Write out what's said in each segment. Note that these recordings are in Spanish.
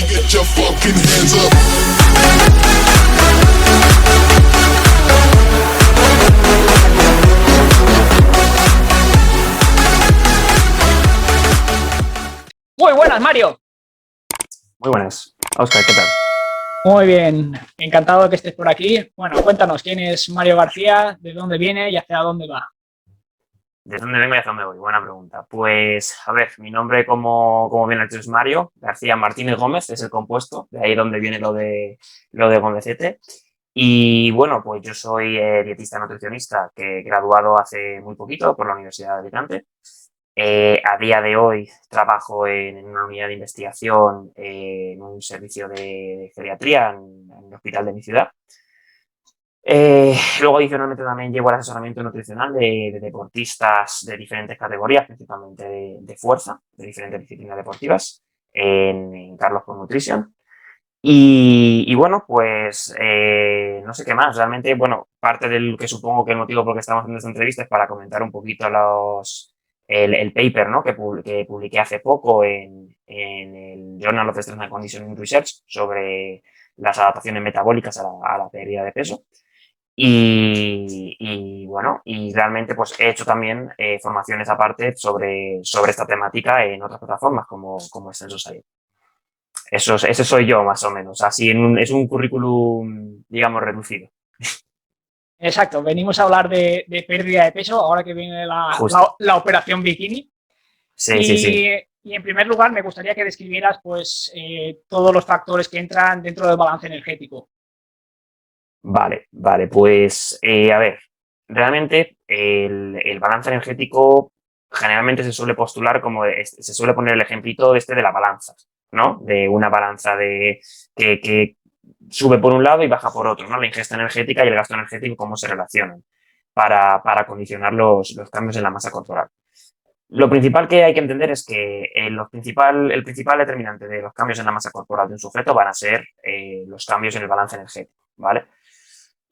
Everybody get your fucking hands up. Muy buenas, Mario. Muy buenas. Óscar, ¿qué tal? Muy bien, encantado de que estés por aquí. Bueno, cuéntanos, ¿quién es Mario García? ¿De dónde viene y hacia dónde va? ¿De dónde vengo y hacia dónde voy? Buena pregunta. Pues, a ver, mi nombre, como bien has dicho, es Mario García Martínez Gómez, es el compuesto, de ahí donde viene lo de Gómezete. Y bueno, pues yo soy dietista nutricionista que he graduado hace muy poquito por la Universidad de Alicante. A día de hoy trabajo en una unidad de investigación en un servicio de geriatría en el hospital de mi ciudad. Luego, adicionalmente, también llevo el asesoramiento nutricional de deportistas de diferentes categorías, principalmente de fuerza, de diferentes disciplinas deportivas, en Carlos Pro Nutrition. Y bueno, pues no sé qué más. Realmente, bueno, parte del que supongo que el motivo por el que estamos haciendo esta entrevista es para comentar un poquito el paper, ¿no? Que publiqué hace poco en el Journal of Strength and Conditioning Research sobre las adaptaciones metabólicas a la pérdida de peso. Y bueno, y realmente pues he hecho también formaciones aparte sobre esta temática en otras plataformas como Extenso Science. Ese soy yo más o menos, así es un currículum, digamos, reducido. Exacto, venimos a hablar de pérdida de peso, ahora que viene Justo. la operación bikini. Sí, sí, sí. Y en primer lugar, me gustaría que describieras pues, todos los factores que entran dentro del balance energético. Vale, pues a ver, realmente el balance energético generalmente se suele postular se suele poner el ejemplito de la balanza, ¿no? De una balanza que sube por un lado y baja por otro, ¿no? La ingesta energética y el gasto energético, cómo se relacionan para condicionar los cambios en la masa corporal. Lo principal que hay que entender es que el principal determinante de los cambios en la masa corporal de un sujeto van a ser los cambios en el balance energético, ¿vale?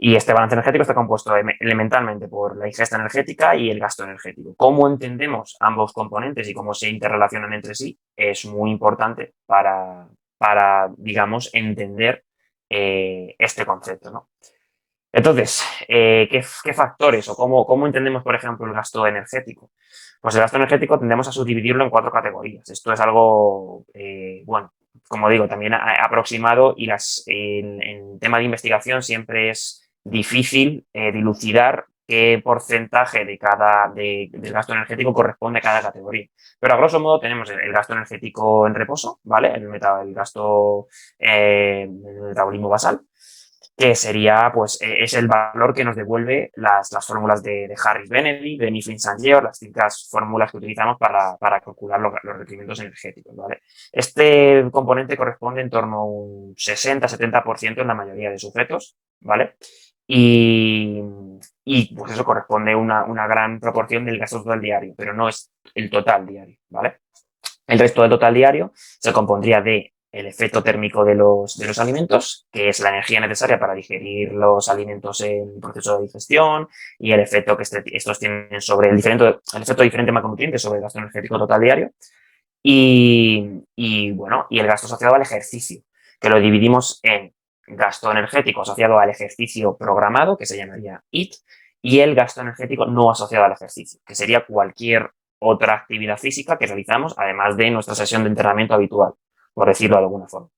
Y este balance energético está compuesto elementalmente por la ingesta energética y el gasto energético. Cómo entendemos ambos componentes y cómo se interrelacionan entre sí es muy importante para digamos, entender este concepto, ¿no? Entonces, ¿qué factores o cómo entendemos, por ejemplo, el gasto energético? Pues el gasto energético tendemos a subdividirlo en 4 categorías. Esto es algo, bueno, como digo, también aproximado y en tema de investigación siempre es difícil dilucidar qué porcentaje del gasto energético corresponde a cada categoría. Pero a grosso modo tenemos el gasto energético en reposo, ¿vale? El gasto el metabolismo basal, que sería, pues, es el valor que nos devuelve las fórmulas de Harris-Benedict, de Mifflin-St. las típicas fórmulas que utilizamos para calcular los requerimientos energéticos, ¿vale? Este componente corresponde en torno a un 60-70% en la mayoría de sujetos, ¿vale? Y, pues eso corresponde a una gran proporción del gasto total diario, pero no es el total diario, ¿vale? El resto del total diario se compondría de el efecto térmico de los alimentos, que es la energía necesaria para digerir los alimentos en el proceso de digestión, y el efecto que estos tienen sobre el efecto de diferentes macronutrientes sobre el gasto energético total diario, bueno, y el gasto asociado al ejercicio, que lo dividimos en gasto energético asociado al ejercicio programado, que se llamaría IT, y el gasto energético no asociado al ejercicio, que sería cualquier otra actividad física que realizamos, además de nuestra sesión de entrenamiento habitual, por decirlo de alguna forma.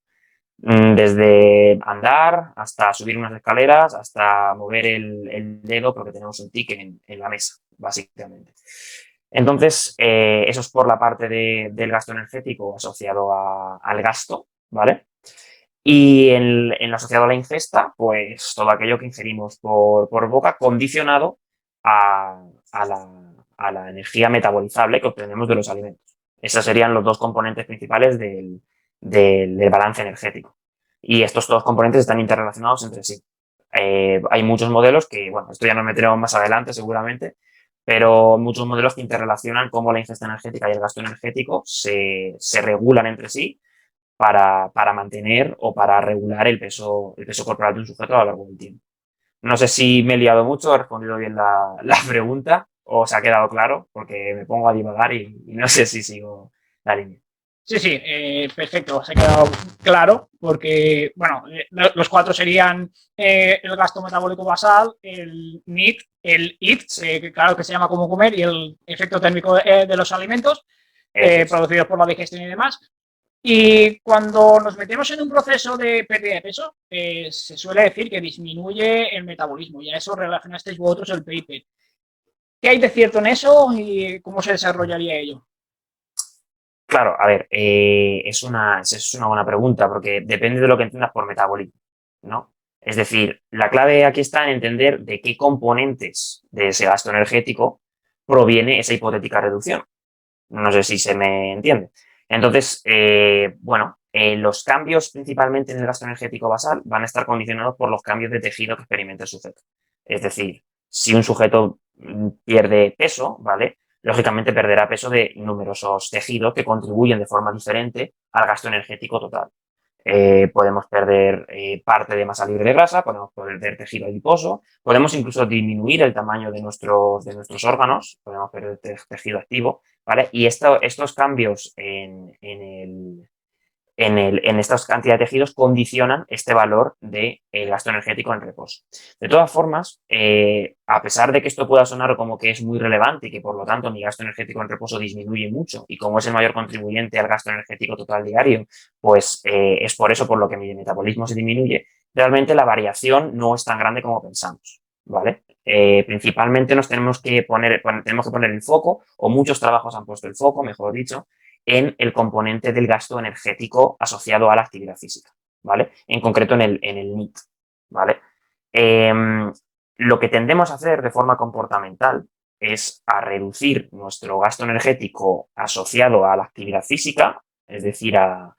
Desde andar hasta subir unas escaleras, hasta mover el dedo porque tenemos un tic en la mesa, básicamente. Entonces, eso es por la parte del gasto energético asociado al gasto, ¿vale? Y en lo asociado a la ingesta, pues todo aquello que ingerimos por boca condicionado a, a la energía metabolizable que obtenemos de los alimentos. Esos serían los dos componentes principales del balance energético. Y estos dos componentes están interrelacionados entre sí. Hay muchos modelos que, bueno, esto ya nos meteremos más adelante seguramente, pero muchos modelos que interrelacionan cómo la ingesta energética y el gasto energético se regulan entre sí para mantener o para regular el peso corporal de un sujeto a lo largo del tiempo. No sé si me he liado mucho, he respondido bien la pregunta o se ha quedado claro, porque me pongo a divagar y no sé si sigo la línea. Sí, sí, perfecto, se ha quedado claro, porque, bueno, los cuatro serían el gasto metabólico basal, el NEAT, el EAT, que claro que se llama como comer, y el efecto térmico de los alimentos Eso es. producidos por la digestión y demás. Y cuando nos metemos en un proceso de pérdida de peso, se suele decir que disminuye el metabolismo, y a eso relacionasteis vosotros el paper. ¿Qué hay de cierto en eso y cómo se desarrollaría ello? Claro, a ver, es una buena pregunta porque depende de lo que entiendas por metabolismo, ¿no? Es decir, la clave aquí está en entender de qué componentes de ese gasto energético proviene esa hipotética reducción. No sé si se me entiende. Entonces, bueno, los cambios principalmente en el gasto energético basal van a estar condicionados por los cambios de tejido que experimente el sujeto. Es decir, si un sujeto pierde peso, ¿vale? Lógicamente perderá peso de numerosos tejidos que contribuyen de forma diferente al gasto energético total. Podemos perder parte de masa libre de grasa, podemos perder tejido adiposo, podemos incluso disminuir el tamaño de nuestros órganos, podemos perder tejido activo, ¿vale? Y estos cambios en esta cantidad de tejidos condicionan este valor de gasto energético en reposo. De todas formas, a pesar de que esto pueda sonar como que es muy relevante y que por lo tanto mi gasto energético en reposo disminuye mucho y como es el mayor contribuyente al gasto energético total diario, pues es por eso por lo que mi metabolismo se disminuye, realmente la variación no es tan grande como pensamos, ¿vale? Principalmente tenemos que poner el foco, o muchos trabajos han puesto el foco, mejor dicho, en el componente del gasto energético asociado a la actividad física, ¿vale? En concreto en el NEAT, ¿vale? Eh, lo que tendemos a hacer de forma comportamental es a reducir nuestro gasto energético asociado a la actividad física, es decir, a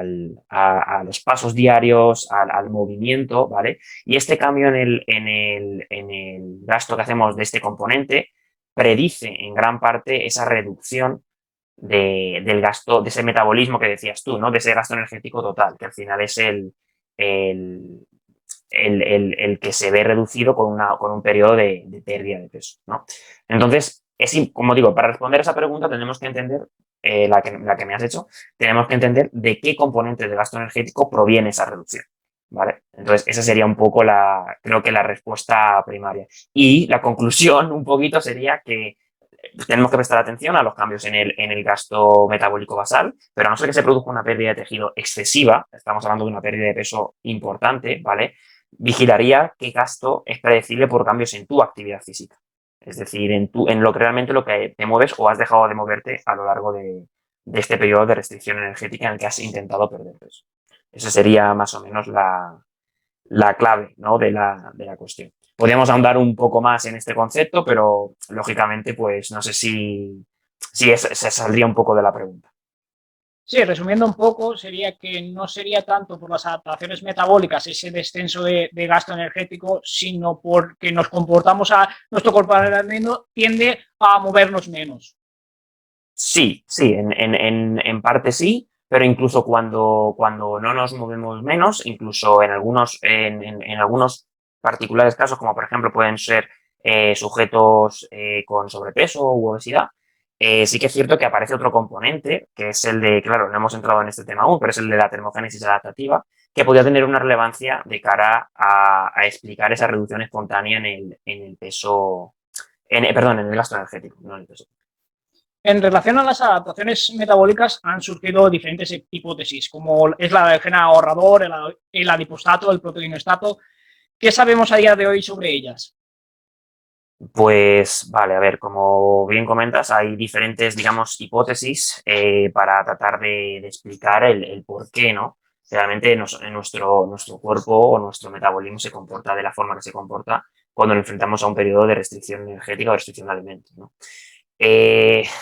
los pasos diarios, al movimiento, ¿vale? Y este cambio en el gasto que hacemos de este componente predice en gran parte esa reducción del gasto, de ese metabolismo que decías tú, ¿no? De ese gasto energético total, que al final es el, el que se ve reducido con un periodo de pérdida de peso, ¿no? Entonces, como digo, para responder a esa pregunta tenemos que entender, la que me has hecho, tenemos que entender de qué componentes de gasto energético proviene esa reducción, ¿vale? Entonces, esa sería un poco creo que la respuesta primaria. Y la conclusión un poquito sería que tenemos que prestar atención a los cambios en el gasto metabólico basal, pero a no ser que se produzca una pérdida de tejido excesiva, estamos hablando de una pérdida de peso importante, ¿vale? Vigilaría qué gasto es predecible por cambios en tu actividad física. Es decir, en lo que realmente lo que te mueves o has dejado de moverte a lo largo de este periodo de restricción energética en el que has intentado perder peso. Esa sería más o menos la clave, ¿no? de la cuestión. Podríamos ahondar un poco más en este concepto, pero lógicamente, pues no sé si se saldría un poco de la pregunta. Sí, resumiendo un poco, sería que no sería tanto por las adaptaciones metabólicas ese descenso de gasto energético, sino porque nos comportamos nuestro comportamiento tiende a movernos menos. Sí, sí, en parte sí, pero incluso cuando no nos movemos menos, incluso en algunos particulares casos, como por ejemplo pueden ser sujetos con sobrepeso u obesidad, sí que es cierto que aparece otro componente, que es el de, claro, no hemos entrado en este tema aún, pero es el de la termogénesis adaptativa, que podría tener una relevancia de cara a explicar esa reducción espontánea en el peso, perdón, en el gasto energético, no en el peso. En relación a las adaptaciones metabólicas han surgido diferentes hipótesis, como es la del gen ahorrador, el adipostato, el proteinostato. ¿Qué sabemos a día de hoy sobre ellas? Pues vale, a ver, como bien comentas, hay diferentes, digamos, hipótesis para tratar de explicar el por qué, ¿no? Realmente nuestro cuerpo o nuestro metabolismo se comporta de la forma que se comporta cuando nos enfrentamos a un periodo de restricción energética o restricción de alimentos, ¿no?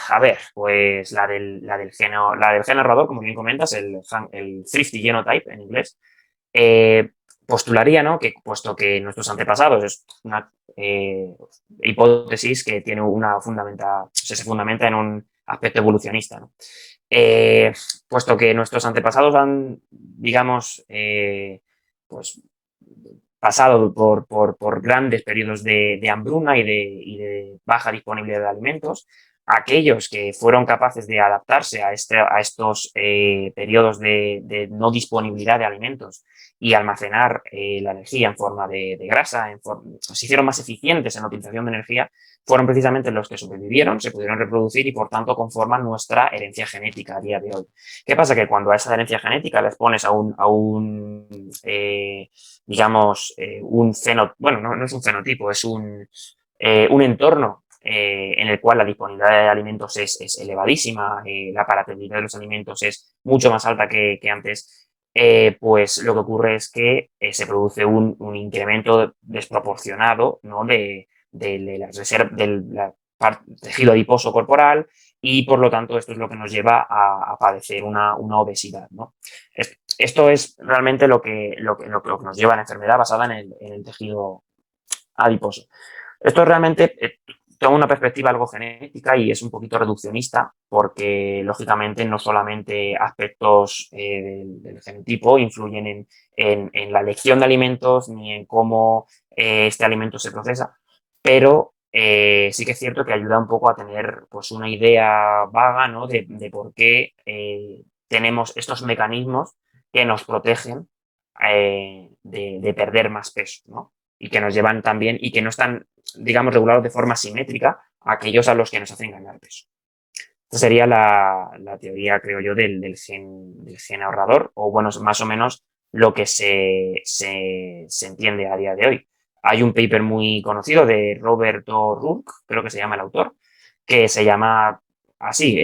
A ver, pues la del gen ahorrador, como bien comentas, el thrifty genotype en inglés, eh, postularía, ¿no? Que puesto que nuestros antepasados es una hipótesis que tiene se fundamenta en un aspecto evolucionista, ¿no? Puesto que nuestros antepasados han, digamos, pues pasado por grandes periodos de hambruna y de baja disponibilidad de alimentos, aquellos que fueron capaces de adaptarse a estos periodos de no disponibilidad de alimentos y almacenar la energía en forma de grasa, se hicieron más eficientes en la utilización de energía, fueron precisamente los que sobrevivieron, se pudieron reproducir y por tanto conforman nuestra herencia genética a día de hoy. ¿Qué pasa? Que cuando a esa herencia genética les pones digamos, bueno, no es un fenotipo, es un entorno en el cual la disponibilidad de alimentos es elevadísima, la palatabilidad de los alimentos es mucho más alta que antes, pues lo que ocurre es que se produce un incremento desproporcionado, ¿no? de la reserva, del tejido adiposo corporal y por lo tanto esto es lo que nos lleva a padecer una obesidad, ¿no? Esto es realmente lo que nos lleva a la enfermedad basada en el tejido adiposo. Esto realmente toma una perspectiva algo genética y es un poquito reduccionista porque, lógicamente, no solamente aspectos del genotipo influyen en la elección de alimentos ni en cómo este alimento se procesa, pero sí que es cierto que ayuda un poco a tener pues, una idea vaga, ¿no? de por qué tenemos estos mecanismos que nos protegen de perder más peso, ¿no? Y que nos llevan también y que no están, digamos, regulados de forma simétrica a aquellos a los que nos hacen ganar peso. Esta sería la teoría, creo yo, del gen ahorrador, o bueno, más o menos lo que se entiende a día de hoy. Hay un paper muy conocido de Roberto Rourke, creo que se llama el autor, que se llama así,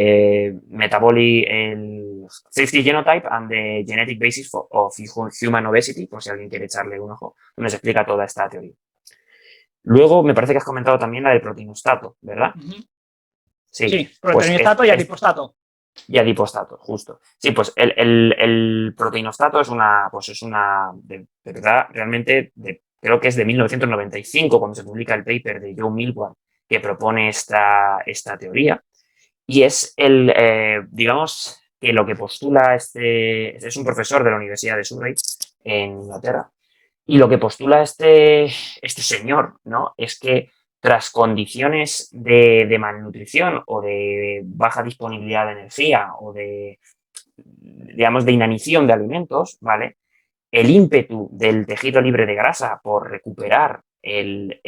Metabolic, el Safety Genotype and the Genetic Basis of Human Obesity, por si alguien quiere echarle un ojo, donde se explica toda esta teoría. Luego, me parece que has comentado también la del proteinostato, ¿verdad? Sí, proteinostato y adipostato. Y adipostato, justo. Sí, pues el proteinostato es de verdad, realmente, creo que es de 1995 cuando se publica el paper de Joe Milgram que propone esta teoría. Y es digamos, que lo que postula es un profesor de la Universidad de Surrey en Inglaterra, y lo que postula este señor, ¿no? Es que tras condiciones de malnutrición o de baja disponibilidad de energía o digamos, de inanición de alimentos, ¿vale? El ímpetu del tejido libre de grasa por recuperar el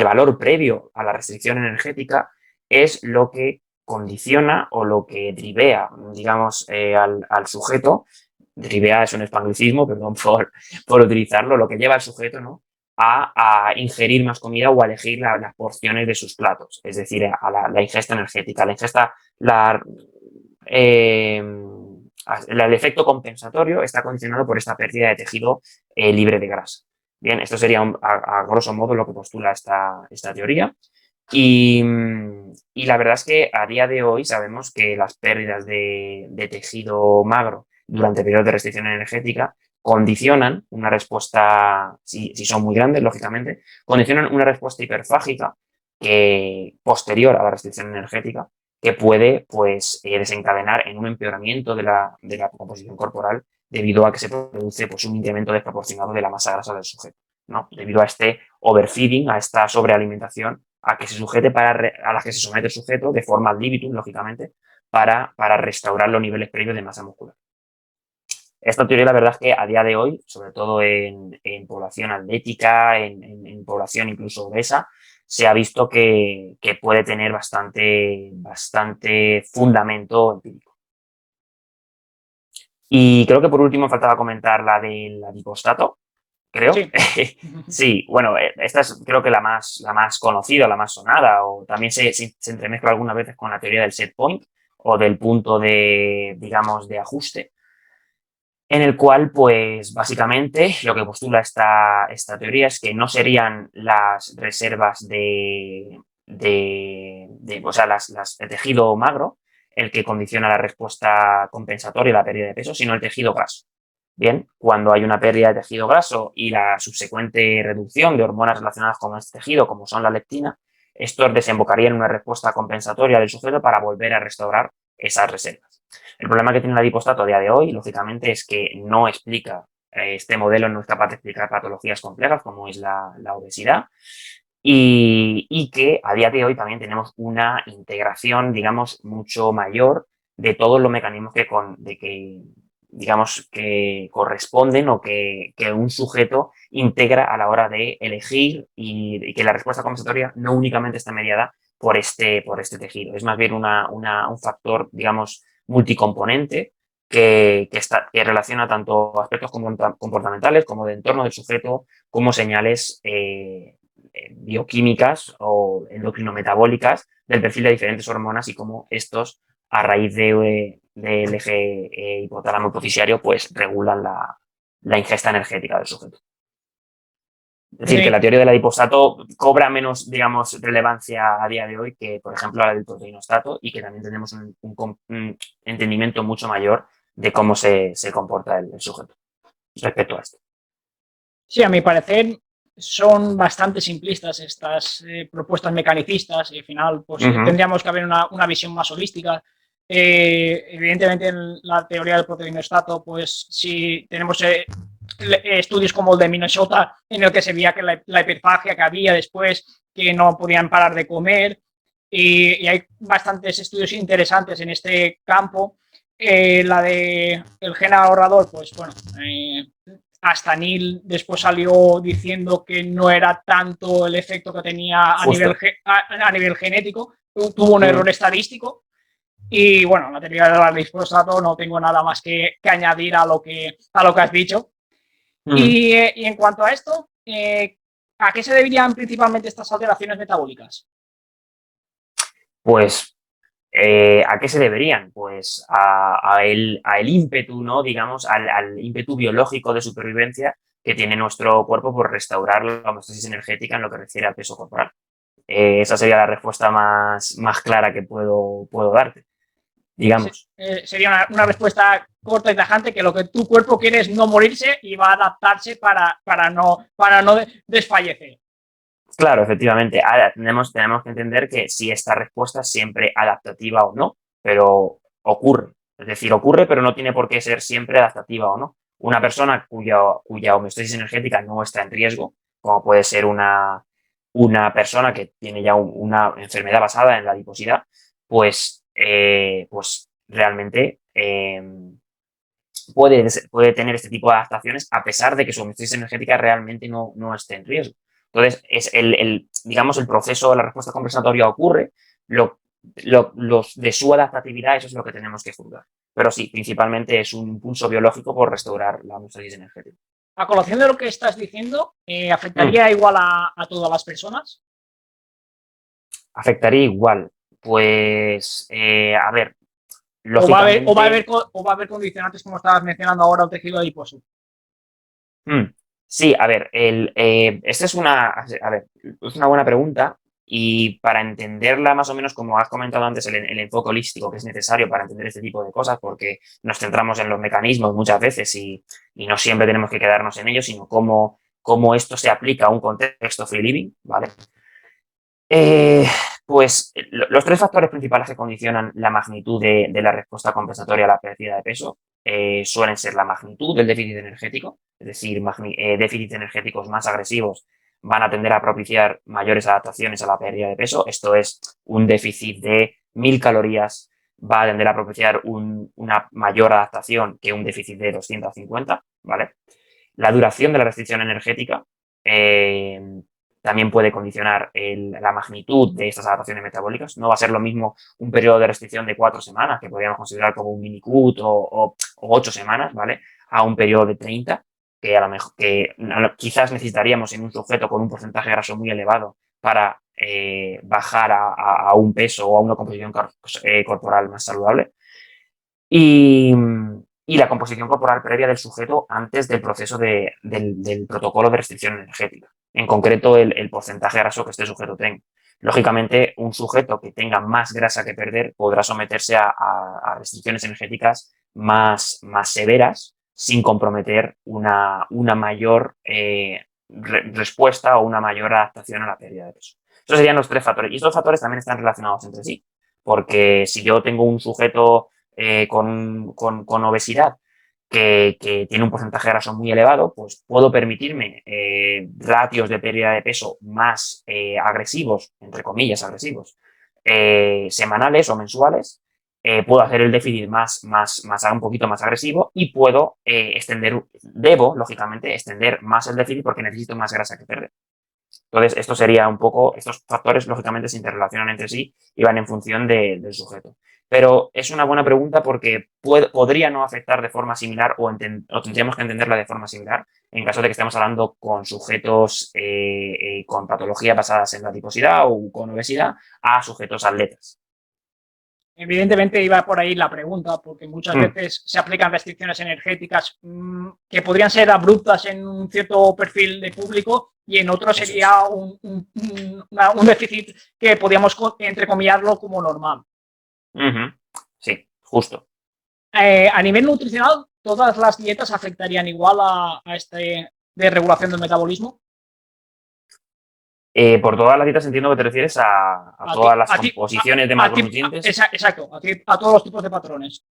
valor previo a la restricción energética es lo que condiciona o lo que drivea, digamos, al sujeto. Drivea es un espanglicismo, perdón por utilizarlo, lo que lleva al sujeto, ¿no? a ingerir más comida o a elegir las porciones de sus platos, es decir, a la ingesta energética, la ingesta, el efecto compensatorio está condicionado por esta pérdida de tejido libre de grasa. Bien, esto sería a grosso modo lo que postula esta teoría. Y la verdad es que a día de hoy sabemos que las pérdidas de tejido magro durante periodos de restricción energética condicionan una respuesta, si son muy grandes, lógicamente, condicionan una respuesta hiperfágica posterior a la restricción energética que puede pues, desencadenar en un empeoramiento de la composición corporal debido a que se produce pues, un incremento desproporcionado de la masa grasa del sujeto, ¿no? Debido a este overfeeding, a esta sobrealimentación a la que se somete el sujeto de forma ad libitum, lógicamente, para restaurar los niveles previos de masa muscular. Esta teoría, la verdad es que a día de hoy, sobre todo en población atlética, en población incluso obesa, se ha visto que puede tener bastante fundamento empírico. Y creo que por último faltaba comentar la del adipostato, creo. Sí. Sí, bueno, esta es creo que la más conocida, la más sonada, o también se entremezcla algunas veces con la teoría del set point o del punto digamos, de ajuste, en el cual, pues, básicamente, lo que postula esta teoría es que no serían las reservas o sea, el tejido magro el que condiciona la respuesta compensatoria y la pérdida de peso, sino el tejido graso. Bien, cuando hay una pérdida de tejido graso y la subsecuente reducción de hormonas relacionadas con este tejido, como son la leptina, estos desembocarían en una respuesta compensatoria del sujeto para volver a restaurar esas reservas. El problema que tiene el adipostato a día de hoy, lógicamente, es que no explica, este modelo no es capaz de explicar patologías complejas como es la obesidad y que a día de hoy también tenemos una integración, digamos, mucho mayor de todos los mecanismos digamos, que corresponden o que un sujeto integra a la hora de elegir y que la respuesta compensatoria no únicamente está mediada por este tejido. Es más bien un factor, digamos, multicomponente que relaciona tanto aspectos comportamentales como de entorno del sujeto, como señales bioquímicas o endocrinometabólicas del perfil de diferentes hormonas y cómo estos, a raíz del eje hipotálamo hipofisiario, pues regulan la ingesta energética del sujeto. Es decir, que la teoría del adipostato cobra menos, digamos, relevancia a día de hoy que, por ejemplo, la del proteinostato, y que también tenemos un entendimiento mucho mayor de cómo se comporta el sujeto respecto a esto. Sí, a mi parecer son bastante simplistas estas propuestas mecanicistas y al final pues, tendríamos que haber una visión más holística. Evidentemente en la teoría del proteinostato, pues si tenemos estudios como el de Minnesota en el que se veía que la hiperfagia que había después, que no podían parar de comer, y hay bastantes estudios interesantes en este campo. La de el gen ahorrador, pues bueno, hasta Neil después salió diciendo que no era tanto el efecto que tenía a nivel genético, tuvo un error estadístico. Y bueno, la teoría del glifosato no tengo nada más que añadir a lo que has dicho. Y en cuanto a esto, ¿a qué se deberían principalmente estas alteraciones metabólicas? Pues, ¿a qué se deberían? Pues a el ímpetu, ¿no? Digamos, al ímpetu biológico de supervivencia que tiene nuestro cuerpo por restaurar la homeostasis energética en lo que refiere al peso corporal. Esa sería la respuesta más clara que puedo darte, digamos. Sería una respuesta corta y tajante, que lo que tu cuerpo quiere es no morirse y va a adaptarse para no desfallecer. Claro, efectivamente. Ahora, tenemos que entender que si esta respuesta es siempre adaptativa o no, pero ocurre. Es decir, ocurre, pero no tiene por qué ser siempre adaptativa o no. Una persona cuya homeostasis energética no está en riesgo, como puede ser una persona que tiene ya una enfermedad basada en la adiposidad, pues realmente puede tener este tipo de adaptaciones a pesar de que su homeostasis energética realmente no esté en riesgo. Entonces, es digamos, el proceso de la respuesta compensatoria ocurre, los de su adaptatividad, eso es lo que tenemos que juzgar. Pero sí, principalmente es un impulso biológico por restaurar la homeostasis energética. A colación de lo que estás diciendo, ¿afectaría igual a todas las personas? Afectaría igual. Pues, a ver, ¿O va lógicamente... a haber condicionantes, como estabas mencionando ahora, al tejido adiposo? Sí, a ver, esta es es una buena pregunta, y para entenderla más o menos, como has comentado antes, el enfoque holístico que es necesario para entender este tipo de cosas, porque nos centramos en los mecanismos muchas veces y no siempre tenemos que quedarnos en ellos, sino cómo esto se aplica a un contexto free living, ¿vale? Pues los tres factores principales que condicionan la magnitud de la respuesta compensatoria a la pérdida de peso suelen ser la magnitud del déficit energético, es decir, déficits energéticos más agresivos van a tender a propiciar mayores adaptaciones a la pérdida de peso. Esto es, un déficit de 1000 calorías va a tender a propiciar una mayor adaptación que un déficit de 250, ¿vale? La duración de la restricción energética también puede condicionar la magnitud de estas adaptaciones metabólicas. No va a ser lo mismo un periodo de restricción de 4 semanas, que podríamos considerar como un mini cut, o 8 semanas, ¿vale? A un periodo de 30, que a lo mejor quizás necesitaríamos en un sujeto con un porcentaje graso muy elevado para bajar a un peso o a una composición corporal más saludable. Y la composición corporal previa del sujeto antes del proceso del protocolo de restricción energética. En concreto, el porcentaje graso que este sujeto tenga. Lógicamente, un sujeto que tenga más grasa que perder podrá someterse a restricciones energéticas más severas sin comprometer una mayor respuesta o una mayor adaptación a la pérdida de peso. Esos serían los tres factores. Y estos factores también están relacionados entre sí, porque si yo tengo un sujeto con obesidad que tiene un porcentaje de grasa muy elevado, pues puedo permitirme ratios de pérdida de peso más agresivos, entre comillas agresivos, semanales o mensuales. Puedo hacer el déficit un poquito más agresivo y puedo debo, lógicamente, extender más el déficit porque necesito más grasa que perder. Entonces, esto sería un poco, estos factores lógicamente se interrelacionan entre sí y van en función del sujeto. Pero es una buena pregunta porque podría no afectar de forma similar o tendríamos que entenderla de forma similar en caso de que estemos hablando con sujetos con patologías basadas en la adiposidad o con obesidad a sujetos atletas. Evidentemente iba por ahí la pregunta, porque muchas veces se aplican restricciones energéticas que podrían ser abruptas en un cierto perfil de público y en otro sería un déficit que podríamos entrecomillarlo como normal. Sí, justo. A nivel nutricional, ¿todas las dietas afectarían igual a este de regulación del metabolismo? Por todas las dietas entiendo que te refieres a todas las composiciones de macronutrientes. Exacto, a todos los tipos de patrones.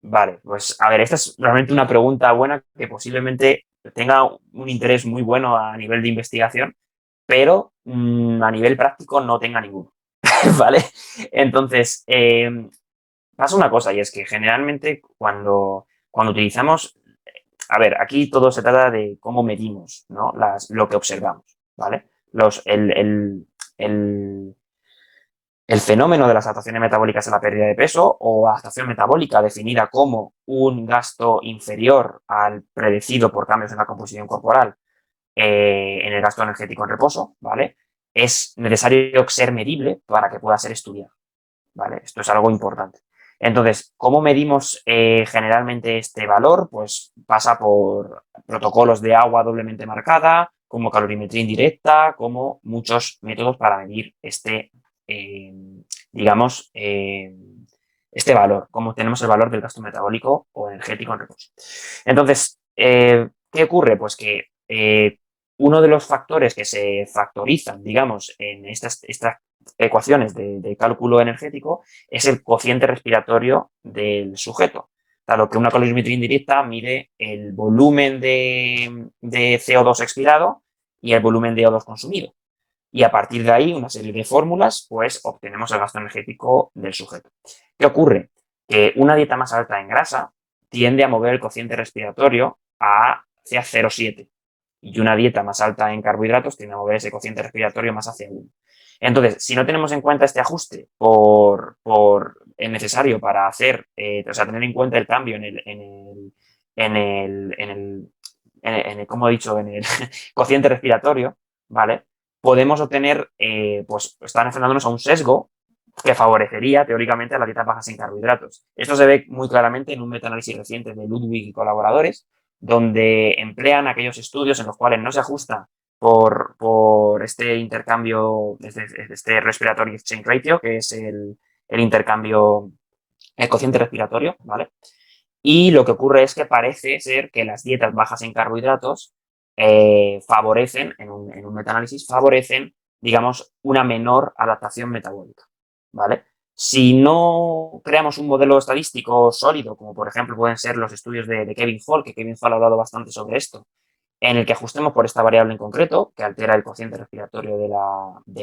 Vale, pues a ver, esta es realmente una pregunta buena que posiblemente tenga un interés muy bueno a nivel de investigación, pero a nivel práctico no tenga ninguno. ¿Vale? Entonces, pasa una cosa y es que generalmente cuando utilizamos, a ver, aquí todo se trata de cómo medimos, ¿no? Lo que observamos, ¿vale? El fenómeno de las adaptaciones metabólicas a la pérdida de peso o adaptación metabólica definida como un gasto inferior al predecido por cambios en la composición corporal en el gasto energético en reposo, ¿vale? Es necesario ser medible para que pueda ser estudiado, ¿vale? Esto es algo importante. Entonces, ¿cómo medimos generalmente este valor? Pues pasa por protocolos de agua doblemente marcada, como calorimetría indirecta, como muchos métodos para medir este valor, como tenemos el valor del gasto metabólico o energético en reposo. Entonces, ¿qué ocurre? Pues que uno de los factores que se factorizan, digamos, en estas ecuaciones de cálculo energético es el cociente respiratorio del sujeto. Dado que una calorimetría indirecta mide el volumen de CO2 expirado y el volumen de O2 consumido. Y a partir de ahí, una serie de fórmulas, pues obtenemos el gasto energético del sujeto. ¿Qué ocurre? Que una dieta más alta en grasa tiende a mover el cociente respiratorio hacia 0,7 y una dieta más alta en carbohidratos tiende a mover ese cociente respiratorio más hacia 1. Entonces, si no tenemos en cuenta este ajuste es necesario para hacer, tener en cuenta el cambio como he dicho, en el cociente respiratorio, ¿vale? Podemos obtener, están enfrentándonos a un sesgo que favorecería teóricamente a las dietas bajas en carbohidratos. Esto se ve muy claramente en un metaanálisis reciente de Ludwig y colaboradores, donde emplean aquellos estudios en los cuales no se ajusta por este intercambio, este respiratory exchange ratio, que es el intercambio, el cociente respiratorio, ¿vale? Y lo que ocurre es que parece ser que las dietas bajas en carbohidratos favorecen, en un metaanálisis, favorecen, digamos, una menor adaptación metabólica, ¿vale? Si no creamos un modelo estadístico sólido, como por ejemplo pueden ser los estudios de Kevin Hall, que Kevin Hall ha hablado bastante sobre esto, en el que ajustemos por esta variable en concreto, que altera el cociente respiratorio de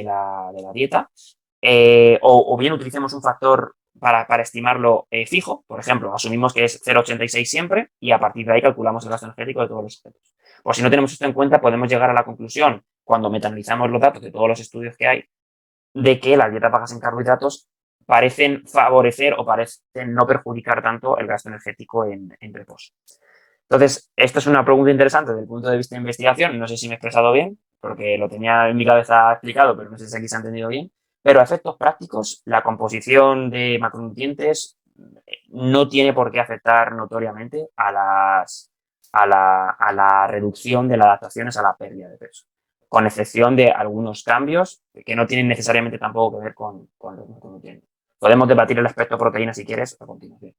la dieta, o bien utilicemos un factor para estimarlo fijo, por ejemplo, asumimos que es 0,86 siempre y a partir de ahí calculamos el gasto energético de todos los sujetos. Pues si no tenemos esto en cuenta, podemos llegar a la conclusión, cuando metaanalizamos los datos de todos los estudios que hay, de que las dietas bajas en carbohidratos parecen favorecer o parecen no perjudicar tanto el gasto energético en reposo. Entonces, esto es una pregunta interesante desde el punto de vista de investigación. No sé si me he expresado bien, porque lo tenía en mi cabeza explicado, pero no sé si aquí se ha entendido bien. Pero a efectos prácticos, la composición de macronutrientes no tiene por qué afectar notoriamente a la reducción de las adaptaciones a la pérdida de peso, con excepción de algunos cambios que no tienen necesariamente tampoco que ver con los macronutrientes. Podemos debatir el aspecto proteína si quieres a continuación.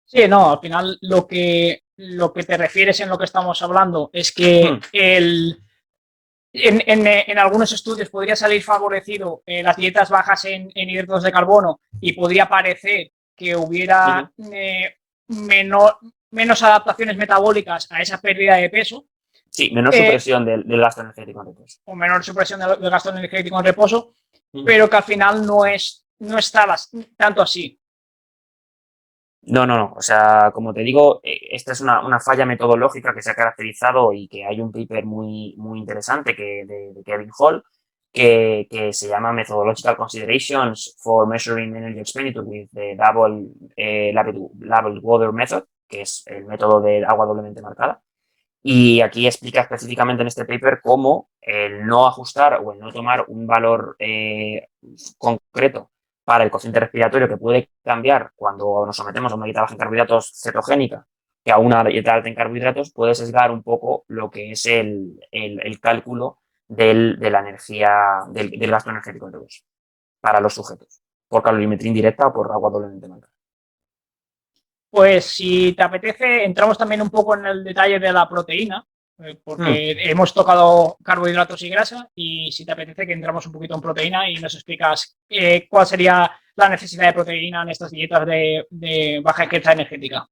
Sí, no, al final lo que te refieres en lo que estamos hablando es que en algunos estudios podría salir favorecido las dietas bajas en hidratos de carbono y podría parecer que hubiera menos adaptaciones metabólicas a esa pérdida de peso. Sí, menor supresión del gasto energético en reposo. O menor supresión del gasto energético en reposo, pero que al final no está tanto así. No. O sea, como te digo, esta es una falla metodológica que se ha caracterizado y que hay un paper muy, muy interesante de Kevin Hall que se llama Methodological Considerations for Measuring Energy Expenditure with the Labeled Water Method, que es el método de agua doblemente marcada. Y aquí explica específicamente en este paper cómo el no ajustar o el no tomar un valor concreto para el cociente respiratorio que puede cambiar cuando nos sometemos a una dieta baja en carbohidratos cetogénica que a una dieta alta en carbohidratos puede sesgar un poco lo que es el cálculo de la energía, del gasto energético en reposo para los sujetos, por calorimetría indirecta o por agua doblemente marcada. Pues si te apetece, entramos también un poco en el detalle de la proteína, porque hemos tocado carbohidratos y grasa, y si te apetece que entramos un poquito en proteína y nos explicas cuál sería la necesidad de proteína en estas dietas de baja ingesta energética.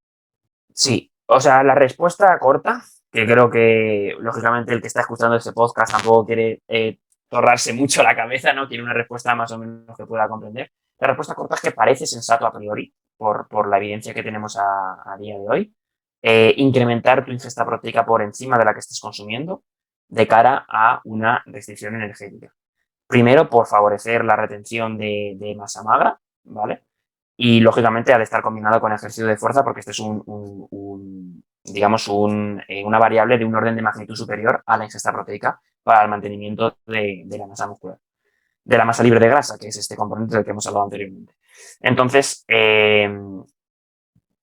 Sí, o sea, la respuesta corta, que creo que lógicamente el que está escuchando este podcast tampoco quiere torrarse mucho la cabeza, ¿no? Quiere una respuesta más o menos que pueda comprender. La respuesta corta es que parece sensato a priori, por la evidencia que tenemos a día de hoy, incrementar tu ingesta proteica por encima de la que estés consumiendo de cara a una restricción energética. Primero, por favorecer la retención de masa magra, ¿vale? Y lógicamente ha de estar combinado con ejercicio de fuerza porque este es una variable de un orden de magnitud superior a la ingesta proteica para el mantenimiento de la masa muscular, de la masa libre de grasa, que es este componente del que hemos hablado anteriormente. Entonces,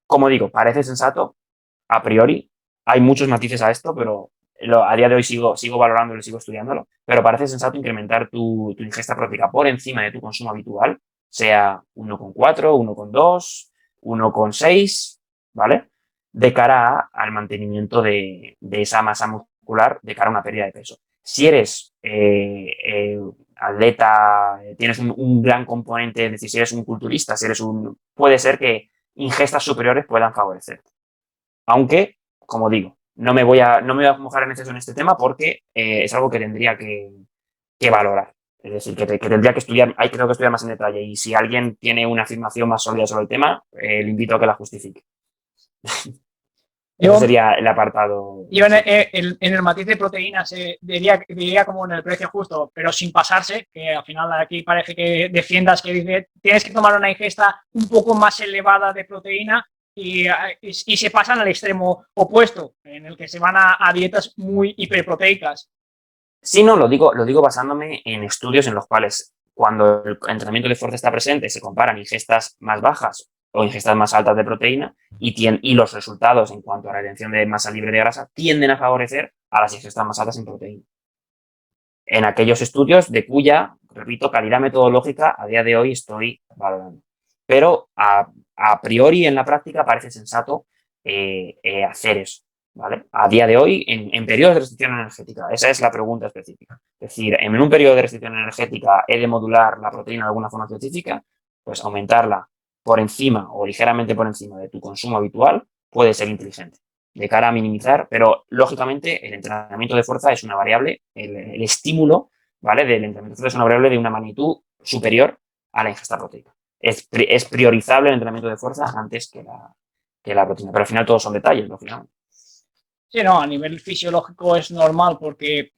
como digo, parece sensato a priori. Hay muchos matices a esto, pero a día de hoy sigo valorándolo y sigo estudiándolo, pero parece sensato incrementar tu ingesta proteica por encima de tu consumo habitual, sea 1,4, 1,2, 1,6, ¿vale? De cara al mantenimiento de esa masa muscular, de cara a una pérdida de peso. Si eres atleta, tienes un gran componente, es decir, si eres un culturista, puede ser que ingestas superiores puedan favorecer. Aunque, como digo, no me voy a mojar en exceso en este tema porque es algo que tendría que valorar. Es decir, que tendría que estudiar, tengo que estudiar más en detalle. Y si alguien tiene una afirmación más sólida sobre el tema, le invito a que la justifique. Eso sería el apartado. Yo en el matiz de proteínas diría como en el precio justo, pero sin pasarse, que al final aquí parece que defiendas que dice tienes que tomar una ingesta un poco más elevada de proteína y se pasan al extremo opuesto, en el que se van a dietas muy hiperproteicas. Sí, no, lo digo basándome en estudios en los cuales cuando el entrenamiento de fuerza está presente se comparan ingestas más bajas o ingestas más altas de proteína y los resultados en cuanto a retención de masa libre de grasa tienden a favorecer a las ingestas más altas en proteína. En aquellos estudios de cuya, repito, calidad metodológica a día de hoy estoy valorando. Pero a priori en la práctica parece sensato hacer eso. ¿Vale? A día de hoy, en periodos de restricción energética, esa es la pregunta específica. Es decir, en un periodo de restricción energética he de modular la proteína de alguna forma específica, pues aumentarla por encima o ligeramente por encima de tu consumo habitual puede ser inteligente, de cara a minimizar, pero lógicamente el entrenamiento de fuerza es una variable, el estímulo, ¿vale? Del entrenamiento de fuerza es una variable de una magnitud superior a la ingesta proteica. Es priorizable el entrenamiento de fuerza antes que la proteína, pero al final todos son detalles, lógicamente. Sí, no, a nivel fisiológico es normal porque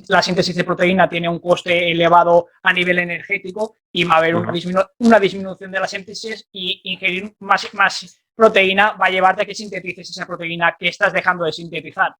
la síntesis de proteína tiene un coste elevado a nivel energético y va a haber una disminución de la síntesis y ingerir más proteína va a llevarte a que sintetices esa proteína que estás dejando de sintetizar.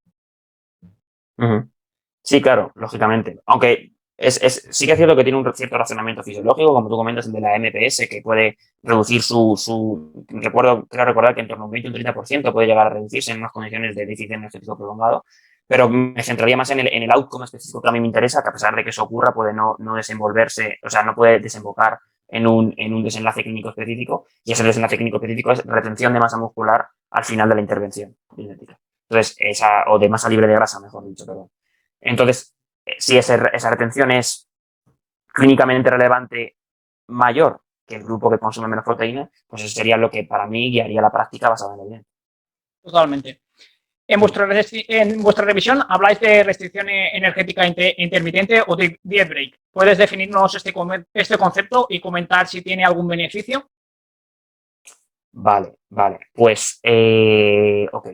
Sí, claro, lógicamente. Aunque sí que es cierto que tiene un cierto razonamiento fisiológico, como tú comentas, el de la MPS, que puede reducir creo recordar que en torno a un 20 o un 30% puede llegar a reducirse en unas condiciones de déficit energético prolongado, pero me centraría más en el outcome específico que a mí me interesa, que a pesar de que eso ocurra puede no desenvolverse, o sea, no puede desembocar en un desenlace clínico específico, y ese desenlace clínico específico es retención de masa muscular al final de la intervención genética. Entonces, o de masa libre de grasa, mejor dicho, perdón. Entonces, si esa retención es clínicamente relevante mayor que el grupo que consume menos proteína, pues eso sería lo que para mí guiaría la práctica basada en la evidencia. Totalmente. En vuestra revisión habláis de restricción energética intermitente o de diet break. ¿Puedes definirnos este concepto y comentar si tiene algún beneficio? Vale. Pues, ok.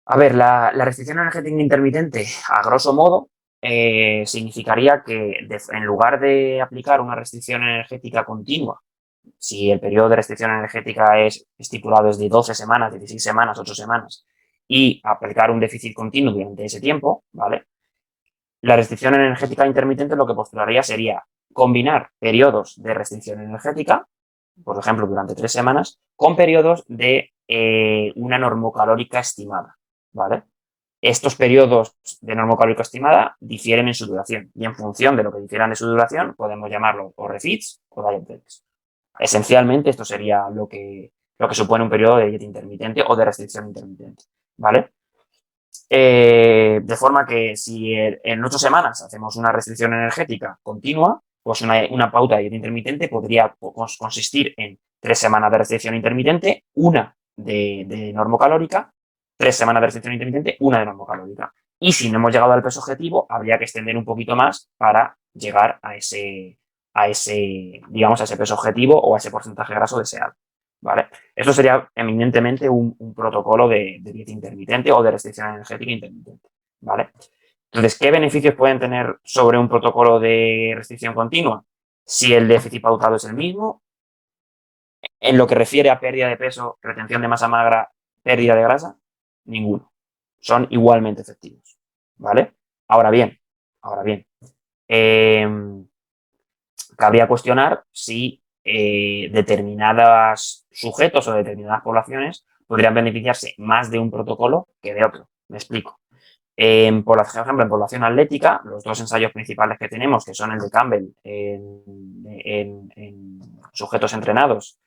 A ver, la restricción energética intermitente, a grosso modo, significaría que en lugar de aplicar una restricción energética continua, si el periodo de restricción energética es estipulado es de 12 semanas, 16 semanas, 8 semanas, y aplicar un déficit continuo durante ese tiempo, ¿vale? La restricción energética intermitente lo que postularía sería combinar periodos de restricción energética, por ejemplo, durante 3 semanas, con periodos de una normocalórica estimada, ¿vale? Estos periodos de normocalórica estimada difieren en su duración y en función de lo que difieran de su duración podemos llamarlo o refits o diet breaks. Esencialmente esto sería lo que supone un periodo de dieta intermitente o de restricción intermitente, ¿vale? De forma que si en 8 semanas hacemos una restricción energética continua, pues una pauta de dieta intermitente podría consistir en 3 semanas de restricción intermitente, una de normocalórica, 3 semanas de restricción intermitente, una de normocalórica. Y si no hemos llegado al peso objetivo, habría que extender un poquito más para llegar a ese peso objetivo o a ese porcentaje graso deseado, ¿vale? Esto sería eminentemente un protocolo de dieta intermitente o de restricción energética intermitente, ¿vale? Entonces, ¿qué beneficios pueden tener sobre un protocolo de restricción continua? Si el déficit pautado es el mismo, en lo que refiere a pérdida de peso, retención de masa magra, pérdida de grasa, ninguno. Son igualmente efectivos, ¿vale? Ahora bien, cabría cuestionar si determinados sujetos o determinadas poblaciones podrían beneficiarse más de un protocolo que de otro. Me explico. Por ejemplo, en población atlética, los dos ensayos principales que tenemos, que son el de Campbell en sujetos entrenados,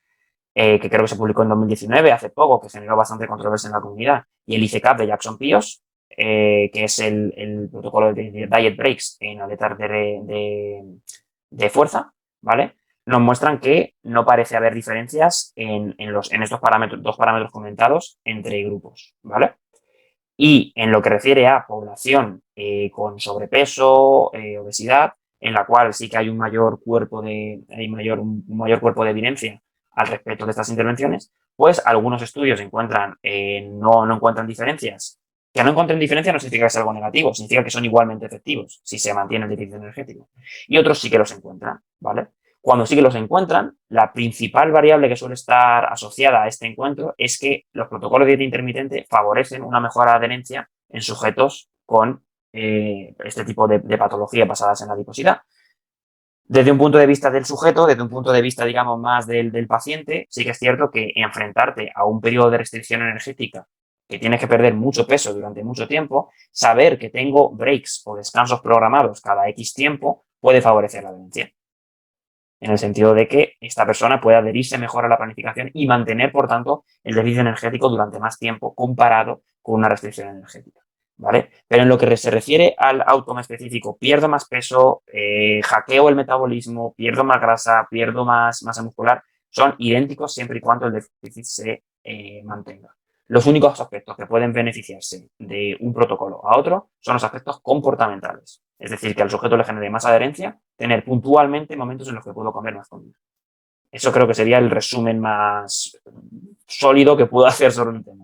que creo que se publicó en 2019, hace poco, que generó bastante controversia en la comunidad, y el ICECAP de Jackson Pios, que es el protocolo de diet breaks en atletas de fuerza, ¿vale? Nos muestran que no parece haber diferencias en estos parámetros, dos parámetros comentados entre grupos, ¿vale? Y en lo que refiere a población con sobrepeso, obesidad, en la cual sí que hay un mayor cuerpo de evidencia al respecto de estas intervenciones, pues algunos estudios no encuentran diferencias. Que no encuentren diferencias no significa que sea algo negativo, significa que son igualmente efectivos si se mantiene el déficit energético. Y otros sí que los encuentran, ¿vale? Cuando sí que los encuentran, la principal variable que suele estar asociada a este encuentro es que los protocolos de dieta intermitente favorecen una mejor adherencia en sujetos con este tipo de patologías basadas en la adiposidad. Desde un punto de vista del sujeto, desde un punto de vista, digamos, más del paciente, sí que es cierto que enfrentarte a un periodo de restricción energética que tienes que perder mucho peso durante mucho tiempo, saber que tengo breaks o descansos programados cada X tiempo puede favorecer la adherencia. En el sentido de que esta persona puede adherirse mejor a la planificación y mantener, por tanto, el déficit energético durante más tiempo comparado con una restricción energética, ¿vale? Pero en lo que se refiere al outcome específico, pierdo más peso, hackeo el metabolismo, pierdo más grasa, pierdo más masa muscular, son idénticos siempre y cuando el déficit se mantenga. Los únicos aspectos que pueden beneficiarse de un protocolo a otro son los aspectos comportamentales. Es decir, que al sujeto le genere más adherencia, tener puntualmente momentos en los que puedo comer más comida. Eso creo que sería el resumen más sólido que puedo hacer sobre el tema.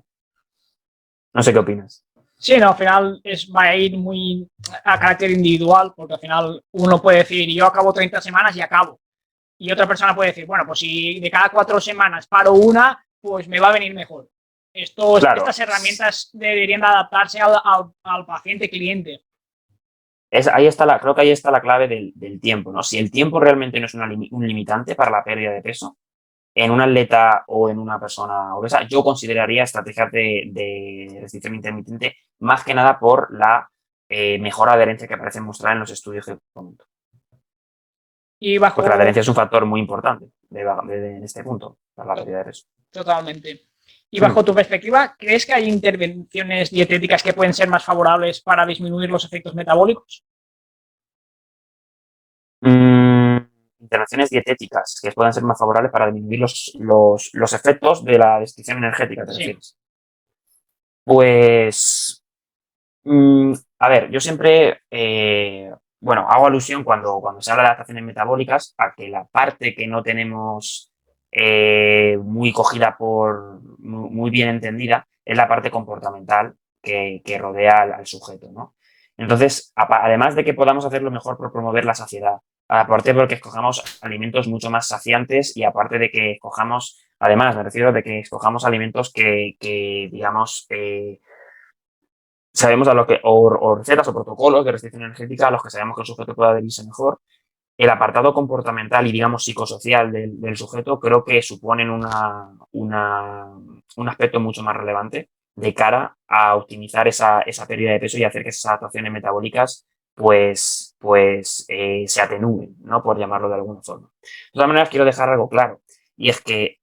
No sé qué opinas. Sí, no, al final va a ir muy a carácter individual, porque al final uno puede decir, yo acabo 30 semanas y acabo. Y otra persona puede decir, bueno, pues si de cada 4 semanas paro una, pues me va a venir mejor. Claro. Estas herramientas deberían adaptarse al paciente cliente. Creo que ahí está la clave del tiempo, ¿no? Si el tiempo realmente no es un limitante para la pérdida de peso, en un atleta o en una persona obesa, yo consideraría estrategias de restricción intermitente más que nada por la mejor adherencia que parecen mostrar en los estudios que comento. Porque la adherencia es un factor muy importante en este punto para la pérdida de peso. Totalmente. Y bajo tu perspectiva, ¿crees que hay intervenciones dietéticas que pueden ser más favorables para disminuir los efectos metabólicos? Intervenciones dietéticas que puedan ser más favorables para disminuir los efectos de la restricción energética, ¿te refieres? Pues, a ver, yo siempre, bueno, hago alusión cuando se habla de adaptaciones metabólicas a que la parte que no tenemos muy cogida muy bien entendida es la parte comportamental que rodea al sujeto, ¿no? Entonces, además de que podamos hacerlo mejor por promover la saciedad, aparte porque escojamos alimentos mucho más saciantes y aparte de que escojamos, además me refiero de que escojamos alimentos digamos, sabemos a lo que, o recetas o protocolos de restricción energética a los que sabemos que el sujeto puede adherirse mejor. El apartado comportamental y, digamos, psicosocial del sujeto creo que suponen un aspecto mucho más relevante de cara a optimizar esa pérdida de peso y hacer que esas adaptaciones metabólicas se atenúen, ¿no? Por llamarlo de alguna forma. De todas maneras, quiero dejar algo claro, y es que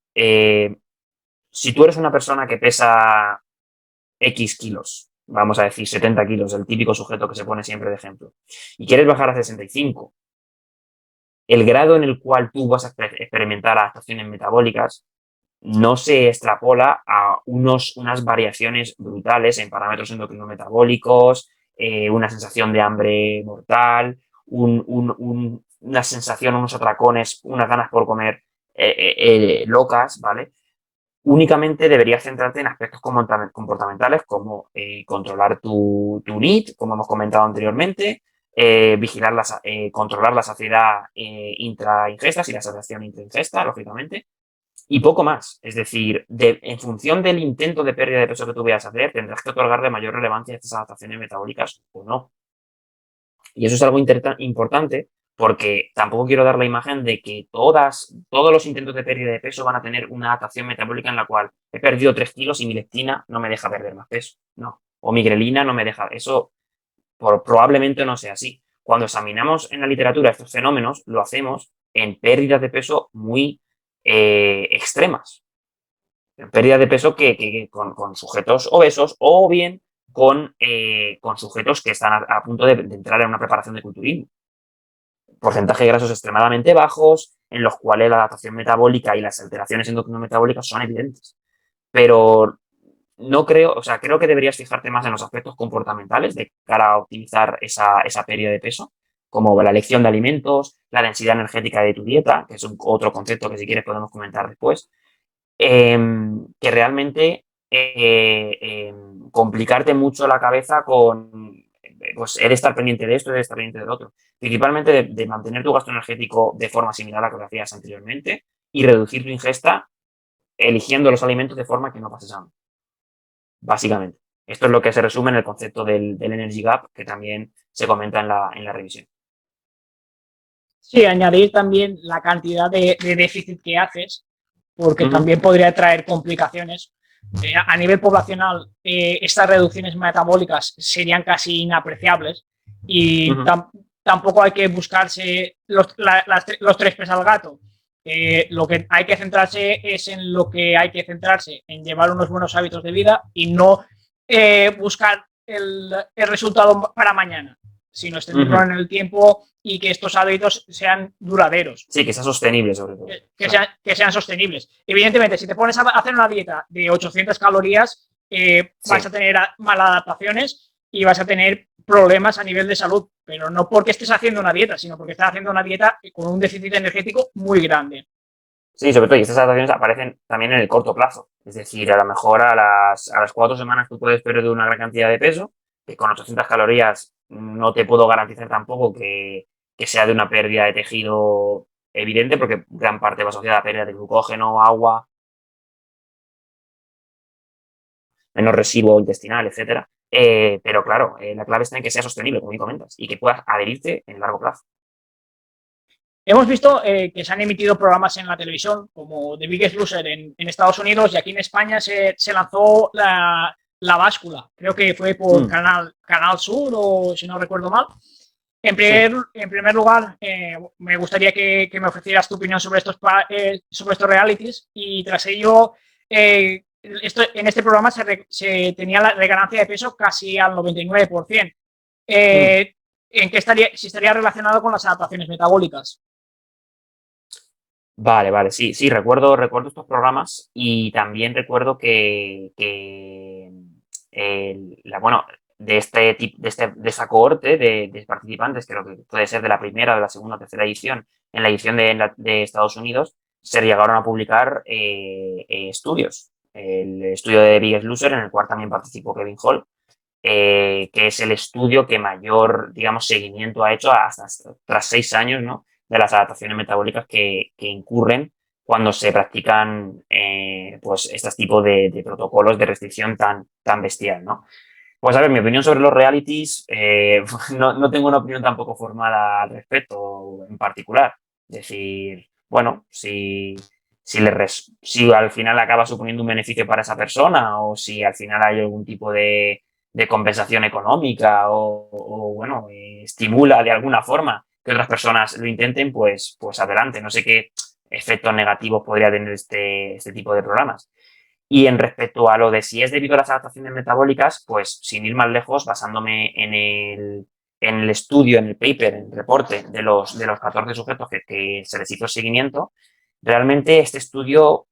si tú eres una persona que pesa X kilos, vamos a decir 70 kilos, el típico sujeto que se pone siempre de ejemplo, y quieres bajar a 65, el grado en el cual tú vas a experimentar adaptaciones metabólicas no se extrapola a unas variaciones brutales en parámetros endocrinometabólicos, una sensación de hambre mortal, una sensación, unos atracones, unas ganas por comer locas, ¿vale? Únicamente deberías centrarte en aspectos comportamentales como controlar tu NEAT, como hemos comentado anteriormente, controlar la saciedad intraingestas y la saciación intraingesta, lógicamente, y poco más. Es decir, en función del intento de pérdida de peso que tú vayas a hacer, tendrás que otorgarle mayor relevancia a estas adaptaciones metabólicas o no. Y eso es algo importante porque tampoco quiero dar la imagen de que todos los intentos de pérdida de peso van a tener una adaptación metabólica en la cual he perdido 3 kilos y mi leptina no me deja perder más peso. No. O mi grelina no me deja. Eso probablemente no sea así. Cuando examinamos en la literatura estos fenómenos, lo hacemos en pérdidas de peso muy extremas. Pérdida de peso con sujetos obesos o bien con sujetos que están a punto de entrar en una preparación de culturismo. Porcentaje de grasos extremadamente bajos, en los cuales la adaptación metabólica y las alteraciones endocrinometabólicas son evidentes. Pero no creo, o sea, creo que deberías fijarte más en los aspectos comportamentales de cara a optimizar esa pérdida de peso, como la elección de alimentos, la densidad energética de tu dieta, que es otro concepto que si quieres podemos comentar después, que realmente complicarte mucho la cabeza con, pues he de estar pendiente de esto, he de estar pendiente del otro. Principalmente de mantener tu gasto energético de forma similar a lo que hacías anteriormente y reducir tu ingesta eligiendo los alimentos de forma que no pases hambre. Básicamente. Esto es lo que se resume en el concepto del Energy Gap, que también se comenta en la revisión. Sí, añadir también la cantidad de déficit que haces, porque también podría traer complicaciones. A nivel poblacional, estas reducciones metabólicas serían casi inapreciables y tampoco hay que buscarse los tres pies al gato. Lo que hay que centrarse es en lo que hay que centrarse, en llevar unos buenos hábitos de vida y no buscar el resultado para mañana, sino extenderlo en el tiempo y que estos hábitos sean duraderos. Sí, que sea sostenible sobre todo. Que sean sostenibles. Evidentemente, si te pones a hacer una dieta de 800 calorías, vas a tener maladaptaciones y vas a tener problemas a nivel de salud, pero no porque estés haciendo una dieta, sino porque estás haciendo una dieta con un déficit energético muy grande. Sí, sobre todo, y estas adaptaciones aparecen también en el corto plazo. Es decir, a lo mejor a las 4 semanas tú puedes perder una gran cantidad de peso, que con 800 calorías no te puedo garantizar tampoco que sea de una pérdida de tejido evidente, porque gran parte va asociada a pérdida de glucógeno, agua, menos residuo intestinal, etcétera. Pero claro, la clave está en que sea sostenible, como bien comentas, y que puedas adherirte en el largo plazo. Hemos visto que se han emitido programas en la televisión como The Biggest Loser en Estados Unidos y aquí en España se lanzó la báscula. Creo que fue por Canal Sur o si no recuerdo mal. En primer lugar, me gustaría que me ofrecieras tu opinión sobre estos realities y tras ello, en este programa se tenía la ganancia de peso casi al 99%. ¿En qué estaría relacionado con las adaptaciones metabólicas? Vale, sí, recuerdo estos programas y también recuerdo que bueno, de esta cohorte de participantes, que lo que puede ser de la primera, de la segunda o tercera edición, en la edición de Estados Unidos, se llegaron a publicar estudios. El estudio de Biggest Loser, en el cual también participó Kevin Hall, que es el estudio que mayor, digamos, seguimiento ha hecho hasta tras 6 años, ¿no?, de las adaptaciones metabólicas que incurren cuando se practican pues estos tipos de protocolos de restricción tan bestial, ¿no? Pues a ver, mi opinión sobre los realities, no tengo una opinión tampoco formada al respecto en particular. Es decir, bueno, si al final acaba suponiendo un beneficio para esa persona o si al final hay algún tipo de compensación económica bueno, estimula de alguna forma que otras personas lo intenten, pues adelante. No sé qué efectos negativos podría tener este tipo de programas. Y en respecto a lo de si es debido a las adaptaciones metabólicas, pues sin ir más lejos, basándome en el estudio, en el paper, en el reporte de los 14 sujetos que se les hizo seguimiento, realmente este estudio,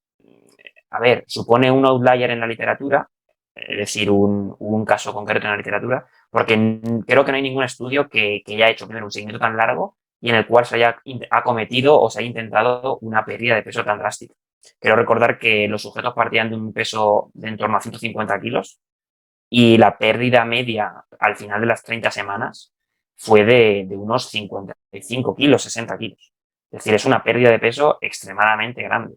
a ver, supone un outlier en la literatura, es decir, un caso concreto en la literatura, porque creo que no hay ningún estudio que haya hecho primero un seguimiento tan largo y en el cual se haya acometido o se haya intentado una pérdida de peso tan drástica. Quiero recordar que los sujetos partían de un peso de en torno a 150 kilos y la pérdida media al final de las 30 semanas fue de unos 55 kilos, 60 kilos. Es decir, es una pérdida de peso extremadamente grande.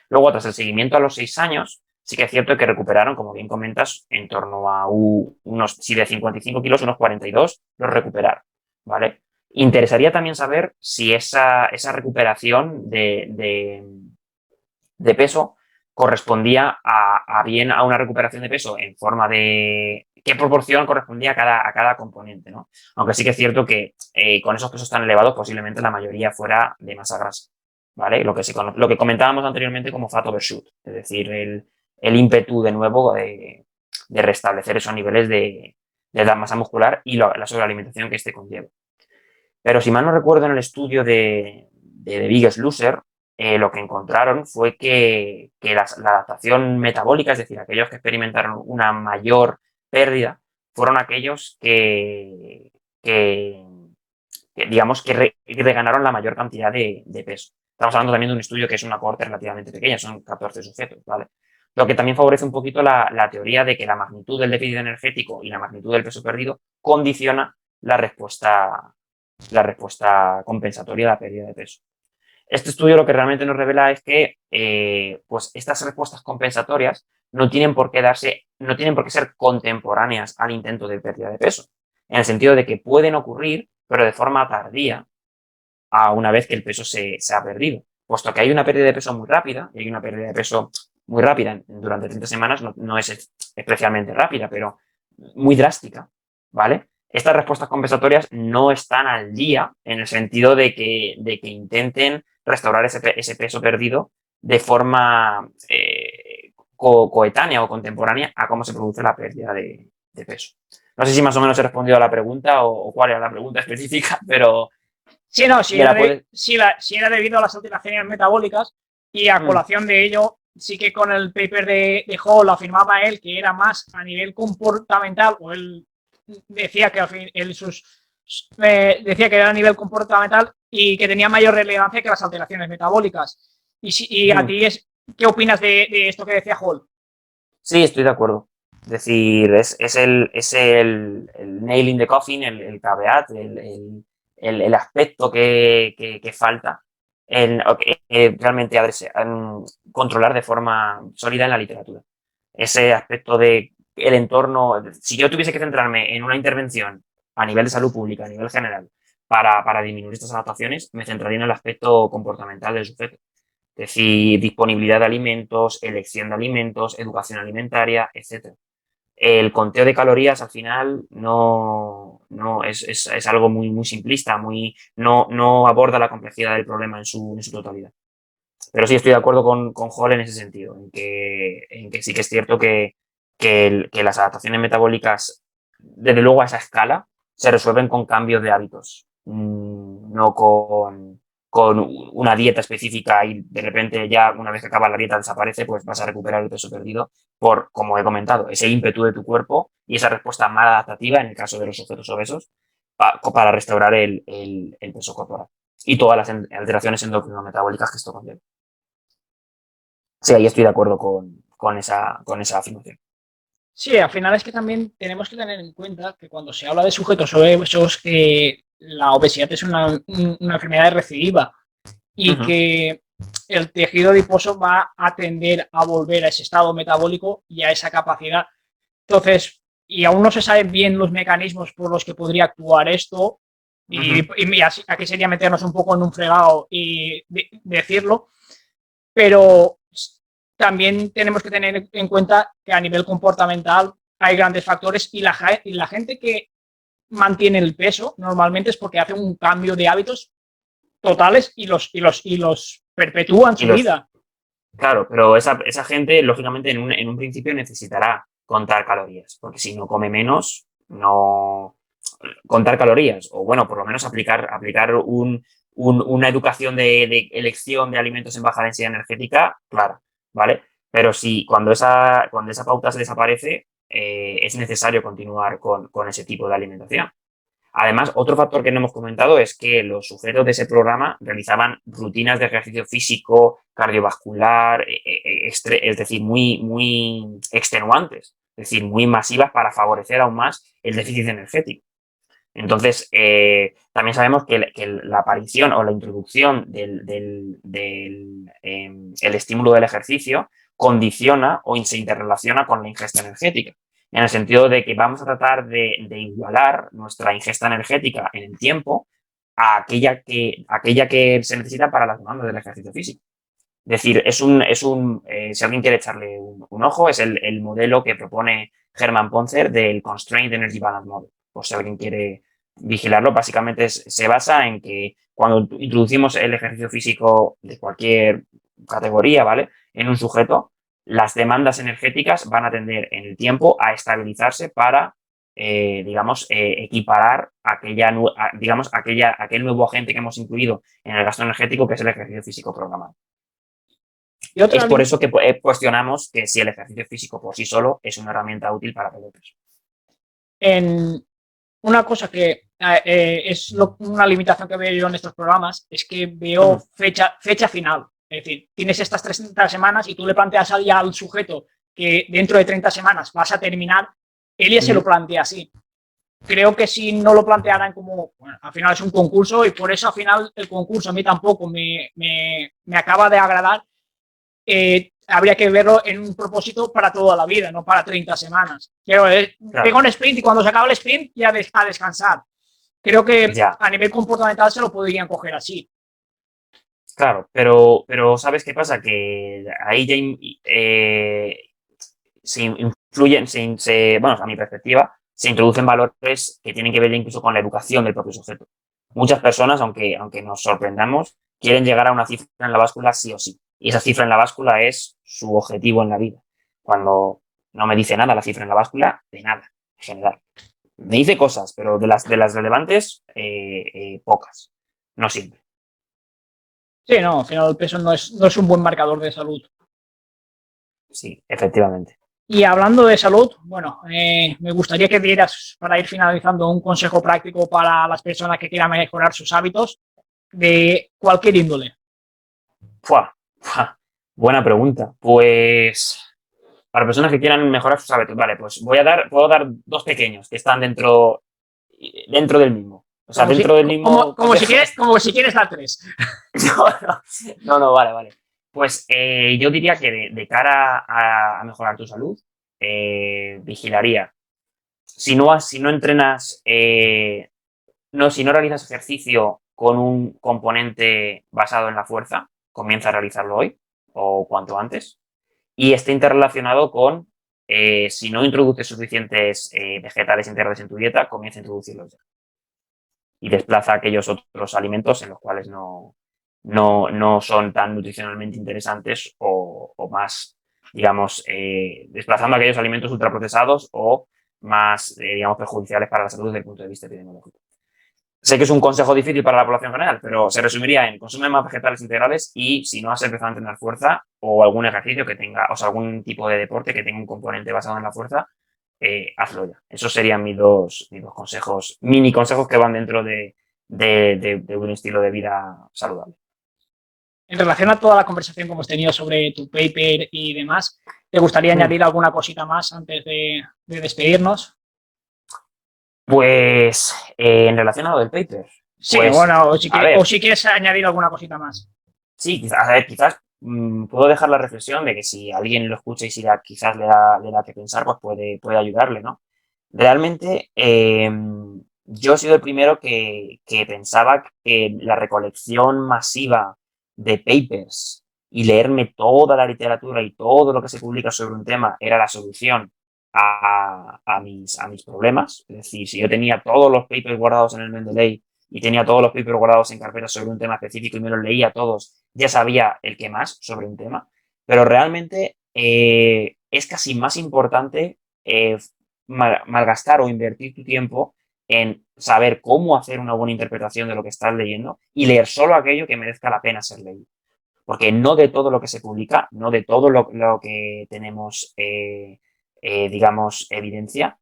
Luego, tras el seguimiento a los 6 años, sí que es cierto que recuperaron, como bien comentas, en torno a unos, si de 55 kilos, unos 42 los recuperaron, ¿vale? Interesaría también saber si esa recuperación de peso correspondía bien a una recuperación de peso en forma de qué proporción correspondía a cada componente, ¿no? Aunque sí que es cierto que con esos pesos tan elevados posiblemente la mayoría fuera de masa grasa, ¿vale? Lo que comentábamos anteriormente como fat overshoot, es decir, el ímpetu de nuevo de restablecer esos niveles de la masa muscular y la sobrealimentación que este conlleva. Pero si mal no recuerdo, en el estudio de The Biggest Loser, lo que encontraron fue que la adaptación metabólica, es decir, aquellos que experimentaron una mayor pérdida, fueron aquellos que digamos, que reganaron la mayor cantidad de peso. Estamos hablando también de un estudio que es una cohorte relativamente pequeña, son 14 sujetos, ¿vale? Lo que también favorece un poquito la teoría de que la magnitud del déficit energético y la magnitud del peso perdido condiciona la respuesta compensatoria a la pérdida de peso. Este estudio lo que realmente nos revela es que pues estas respuestas compensatorias no tienen por qué ser contemporáneas al intento de pérdida de peso, en el sentido de que pueden ocurrir, pero de forma tardía, a una vez que el peso se ha perdido. Puesto que hay una pérdida de peso muy rápida, y hay una pérdida de peso muy rápida durante 30 semanas, no es especialmente rápida, pero muy drástica, ¿vale? Estas respuestas compensatorias no están al día en el sentido de que intenten restaurar ese peso perdido de forma coetánea o contemporánea a cómo se produce la pérdida de peso. No sé si más o menos he respondido a la pregunta o cuál era la pregunta específica, pero Sí, no, si me la era, puedes... si era debido a las alteraciones metabólicas y a colación de ello, sí que con el paper de Hall afirmaba él que era más a nivel comportamental, o él decía que decía que era a nivel comportamental y que tenía mayor relevancia que las alteraciones metabólicas. Y a ti, ¿qué opinas de esto que decía Hall? Sí, estoy de acuerdo. Es decir, es el nail in the coffin, el caveat, el aspecto que falta en realmente controlar de forma sólida en la literatura. Ese aspecto de el entorno. Si yo tuviese que centrarme en una intervención a nivel de salud pública, a nivel general, para disminuir estas adaptaciones, me centraría en el aspecto comportamental del sujeto. Es decir, disponibilidad de alimentos, elección de alimentos, educación alimentaria, etc. El conteo de calorías al final no es algo muy, muy simplista, no aborda la complejidad del problema en su totalidad. Pero sí estoy de acuerdo con Hall en ese sentido, en que sí que es cierto que las adaptaciones metabólicas, desde luego a esa escala, se resuelven con cambios de hábitos, no con con una dieta específica y de repente ya una vez que acaba la dieta desaparece, pues vas a recuperar el peso perdido por, como he comentado, ese ímpetu de tu cuerpo y esa respuesta mal adaptativa en el caso de los sujetos obesos para restaurar el peso corporal y todas las alteraciones endocrino-metabólicas que esto conlleva. Sí, ahí estoy de acuerdo con esa afirmación. Sí, al final es que también tenemos que tener en cuenta que cuando se habla de sujetos obesos, la obesidad es una enfermedad recidiva y que el tejido adiposo va a tender a volver a ese estado metabólico y a esa capacidad. Entonces, y aún no se saben bien los mecanismos por los que podría actuar esto, y aquí sería meternos un poco en un fregado y decirlo, pero también tenemos que tener en cuenta que a nivel comportamental hay grandes factores y la gente que mantiene el peso normalmente es porque hace un cambio de hábitos totales y los perpetúa en su vida. Claro, pero esa gente, lógicamente, en un principio necesitará contar calorías, porque si no come menos, no contar calorías, o bueno, por lo menos aplicar una educación de elección de alimentos en baja densidad energética, claro, ¿vale? Pero si cuando esa pauta se desaparece, es necesario continuar con ese tipo de alimentación. Además, otro factor que no hemos comentado es que los sujetos de ese programa realizaban rutinas de ejercicio físico, cardiovascular, es decir, muy extenuantes, es decir, muy masivas para favorecer aún más el déficit energético. Entonces, también sabemos que la aparición o la introducción el estímulo del ejercicio condiciona o se interrelaciona con la ingesta energética, en el sentido de que vamos a tratar de igualar nuestra ingesta energética en el tiempo a aquella que se necesita para las demandas del ejercicio físico. Es decir, si alguien quiere echarle un ojo, es el modelo que propone Hermann Ponzer del Constrained Energy Balance Model. Pues si alguien quiere vigilarlo, básicamente se basa en que cuando introducimos el ejercicio físico de cualquier categoría, ¿vale? En un sujeto, las demandas energéticas van a tender en el tiempo a estabilizarse para, equiparar aquel nuevo agente que hemos incluido en el gasto energético, que es el ejercicio físico programado. Es por eso que cuestionamos que si el ejercicio físico por sí solo es una herramienta útil para perder peso. Una cosa que una limitación que veo yo en estos programas es que veo fecha final. Es decir, tienes estas 30 semanas y tú le planteas ya al sujeto que dentro de 30 semanas vas a terminar, él ya se lo plantea así. Creo que si no lo plantearan como, bueno, al final es un concurso y por eso al final el concurso a mí tampoco me acaba de agradar, habría que verlo en un propósito para toda la vida, no para 30 semanas. Quiero tengo un sprint y cuando se acaba el sprint ya a descansar. Creo que a nivel comportamental se lo podrían coger así. Claro, pero ¿sabes qué pasa? Que ahí ya se influyen, bueno, a mi perspectiva, se introducen valores que tienen que ver incluso con la educación del propio sujeto. Muchas personas, aunque nos sorprendamos, quieren llegar a una cifra en la báscula sí o sí. Y esa cifra en la báscula es su objetivo en la vida. Cuando no me dice nada la cifra en la báscula, de nada, en general. Me dice cosas, pero de las relevantes, pocas. No siempre. Sí, no, al final el peso no es un buen marcador de salud. Sí, efectivamente. Y hablando de salud, bueno, me gustaría que dieras, para ir finalizando, un consejo práctico para las personas que quieran mejorar sus hábitos de cualquier índole. Buena pregunta. Pues para personas que quieran mejorar sus hábitos, vale, pues puedo dar dos pequeños que están dentro del mismo. O sea, del mismo. Como si quieres dar tres. No, vale. Pues yo diría que de cara a mejorar tu salud, vigilaría. Si no entrenas, si no realizas ejercicio con un componente basado en la fuerza, comienza a realizarlo hoy o cuanto antes. Y esté interrelacionado con, si no introduces suficientes vegetales integrales en tu dieta, comienza a introducirlos ya. Y desplaza aquellos otros alimentos en los cuales no son tan nutricionalmente interesantes o más, digamos, desplazando aquellos alimentos ultraprocesados o más, digamos, perjudiciales para la salud desde el punto de vista epidemiológico. sé que es un consejo difícil para la población general, pero se resumiría en consume más vegetales integrales y si no has empezado a entrenar fuerza o algún ejercicio que tenga, o sea, algún tipo de deporte que tenga un componente basado en la fuerza, hazlo ya. Esos serían mis dos consejos, mini consejos que van dentro de un estilo de vida saludable. En relación a toda la conversación que hemos tenido sobre tu paper y demás, ¿te gustaría añadir alguna cosita más antes de despedirnos? Pues en relación a lo del paper, Sí, pues bueno, a ver, o si quieres añadir alguna cosita más. sí, quizás, a ver, quizás puedo dejar la reflexión de que si alguien lo escucha y si quizás le da que pensar, pues puede ayudarle, ¿no? Realmente, yo he sido el primero que pensaba que la recolección masiva de papers y leerme toda la literatura y todo lo que se publica sobre un tema era la solución a mis problemas. Es decir, si yo tenía todos los papers guardados en el Mendeley y tenía todos los papers guardados en carpetas sobre un tema específico y me los leía todos, ya sabía el que más sobre un tema. Pero realmente es casi más importante malgastar o invertir tu tiempo en saber cómo hacer una buena interpretación de lo que estás leyendo y leer solo aquello que merezca la pena ser leído. Porque no de todo lo que se publica, no de todo lo que tenemos, digamos, evidencia,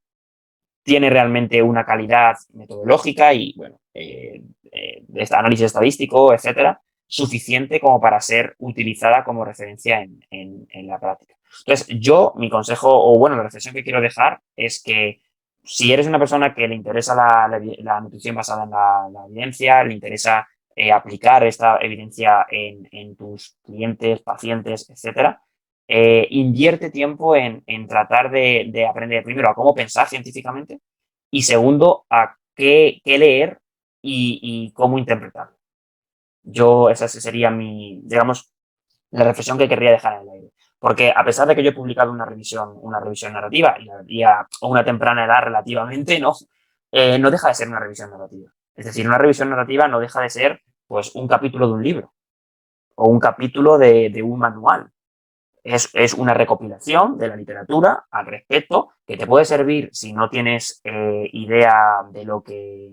tiene realmente una calidad metodológica y, bueno, de análisis estadístico, etcétera, suficiente como para ser utilizada como referencia en la práctica. Entonces, mi consejo, o bueno, la reflexión que quiero dejar es que si eres una persona que le interesa la nutrición basada en la evidencia, le interesa aplicar esta evidencia en tus clientes, pacientes, etcétera, invierte tiempo en tratar de aprender primero a cómo pensar científicamente y segundo a qué leer y cómo interpretarlo. Esa sería digamos, la reflexión que querría dejar en el aire. Porque a pesar de que yo he publicado una revisión narrativa y a una temprana edad relativamente, no deja de ser una revisión narrativa. Es decir, una revisión narrativa no deja de ser pues un capítulo de un libro o un capítulo de un manual. Es una recopilación de la literatura al respecto que te puede servir si no tienes idea de lo que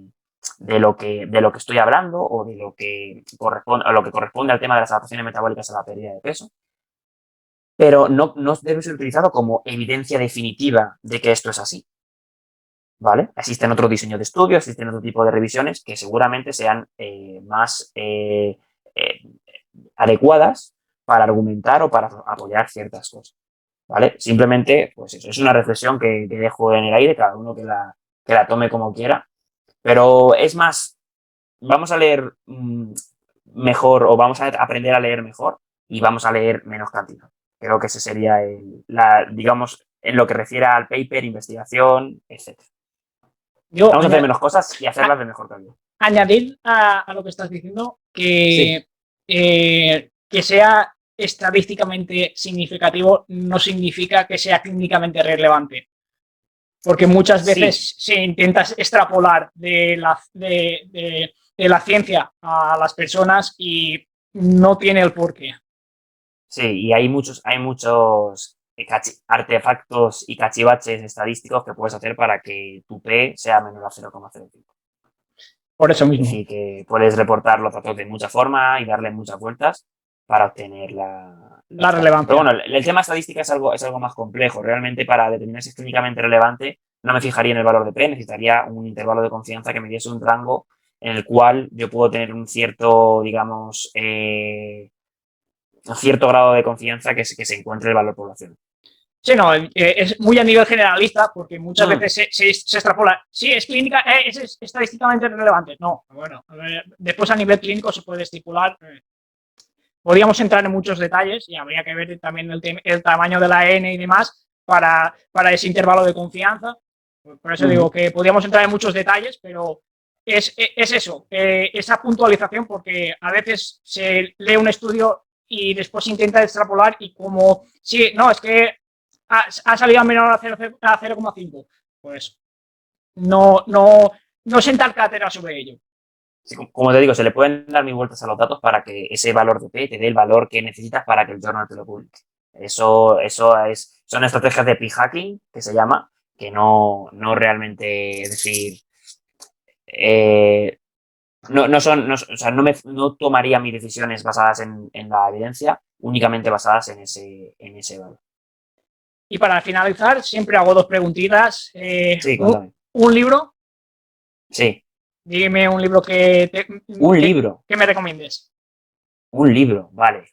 estoy hablando o de lo que corresponde al tema de las adaptaciones metabólicas a la pérdida de peso. Pero no debe ser utilizado como evidencia definitiva de que esto es así. ¿Vale? Existen otros diseños de estudios, existen otro tipo de revisiones que seguramente sean más adecuadas para argumentar o para apoyar ciertas cosas. ¿Vale? Simplemente, pues eso, es una reflexión que dejo en el aire, cada uno que la tome como quiera. Pero es más, vamos a leer mejor o vamos a aprender a leer mejor y vamos a leer menos cantidad. Creo que ese sería digamos, en lo que refiere al paper, investigación, etc. Yo Vamos a hacer menos cosas y hacerlas de mejor calidad. añadir a lo que estás diciendo Sí. que sea estadísticamente significativo no significa que sea clínicamente relevante. Porque muchas veces se intenta extrapolar de la ciencia a las personas y no tiene el porqué. Sí, y hay muchos artefactos y cachivaches estadísticos que puedes hacer para que tu P sea menor a 0,05. Por eso Es mismo. decir, que puedes reportar los datos de muchas formas y darle muchas vueltas para obtener La relevancia. Pero bueno, el tema estadística es algo más complejo. Realmente, para determinar si es clínicamente relevante, no me fijaría en el valor de P, necesitaría un intervalo de confianza que me diese un rango en el cual yo puedo tener un cierto, digamos, un cierto grado de confianza que se encuentre el valor poblacional. Sí, no, es muy a nivel generalista porque muchas veces se extrapola. Sí, es clínica, es estadísticamente relevante. No, bueno, después a nivel clínico se puede estipular. Podríamos entrar en muchos detalles y habría que ver también el tamaño de la N y demás para ese intervalo de confianza. Por eso digo que podríamos entrar en muchos detalles, pero es eso, esa puntualización, porque a veces se lee un estudio y después se intenta extrapolar y como, sí, no, es que ha salido menor a 0,5, pues no sentar cátedra sobre ello. Sí, como te digo, se le pueden dar mil vueltas a los datos para que ese valor de P te dé el valor que necesitas para que el journal te lo publique. Son estrategias de p-hacking, que se llama, que no realmente, es decir, o sea, no tomaría mis decisiones basadas en la evidencia, únicamente basadas en ese valor. Y para finalizar, siempre hago dos preguntitas. Sí, cuéntame. ¿Un libro? Sí, Dime un libro un libro, que me recomiendes. vale.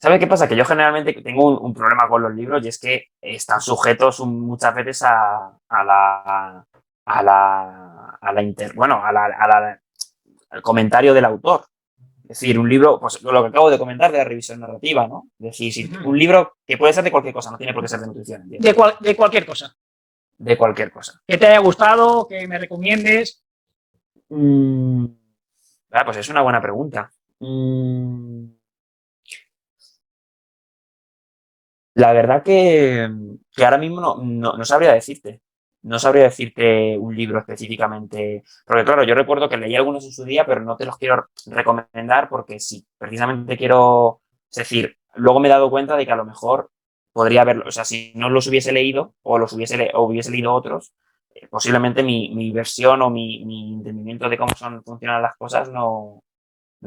¿Sabes qué pasa? Que yo generalmente tengo un problema con los libros y es que están sujetos muchas veces al comentario del autor. Es decir, un libro, pues lo que acabo de comentar de la revisión narrativa, ¿no? Es decir, un libro que puede ser de cualquier cosa, no tiene por qué ser de nutrición, ¿entiendes? De cualquier cosa. De cualquier cosa. Que te haya gustado, que me recomiendes. Pues es una buena pregunta. La verdad que ahora mismo no sabría decirte. No sabría decirte un libro específicamente. Porque claro, yo recuerdo que leí algunos en su día, pero no te los quiero recomendar porque si precisamente quiero. Es decir, luego me he dado cuenta de que a lo mejor podría haberlo. O sea, si no los hubiese leído o o hubiese leído otros, posiblemente mi versión o mi entendimiento de cómo funcionan las cosas no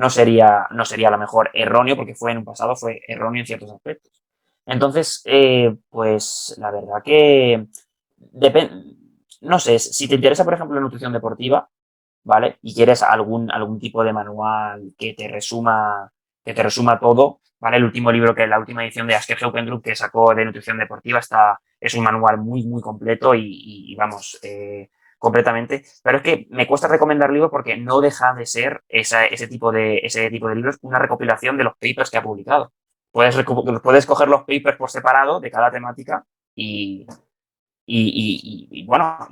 sería a lo mejor erróneo, porque en un pasado fue erróneo en ciertos aspectos. Entonces, pues la verdad que depende, no sé, si te interesa, por ejemplo, la nutrición deportiva, ¿vale? Y quieres algún tipo de manual que te resuma todo, ¿vale? El último libro la última edición de Asker Heupenrup que sacó de nutrición deportiva es un manual muy, muy completo y vamos, completamente. Pero es que me cuesta recomendar libros porque no deja de ser ese tipo de libros una recopilación de los papers que ha publicado. Puedes coger los papers por separado de cada temática y bueno,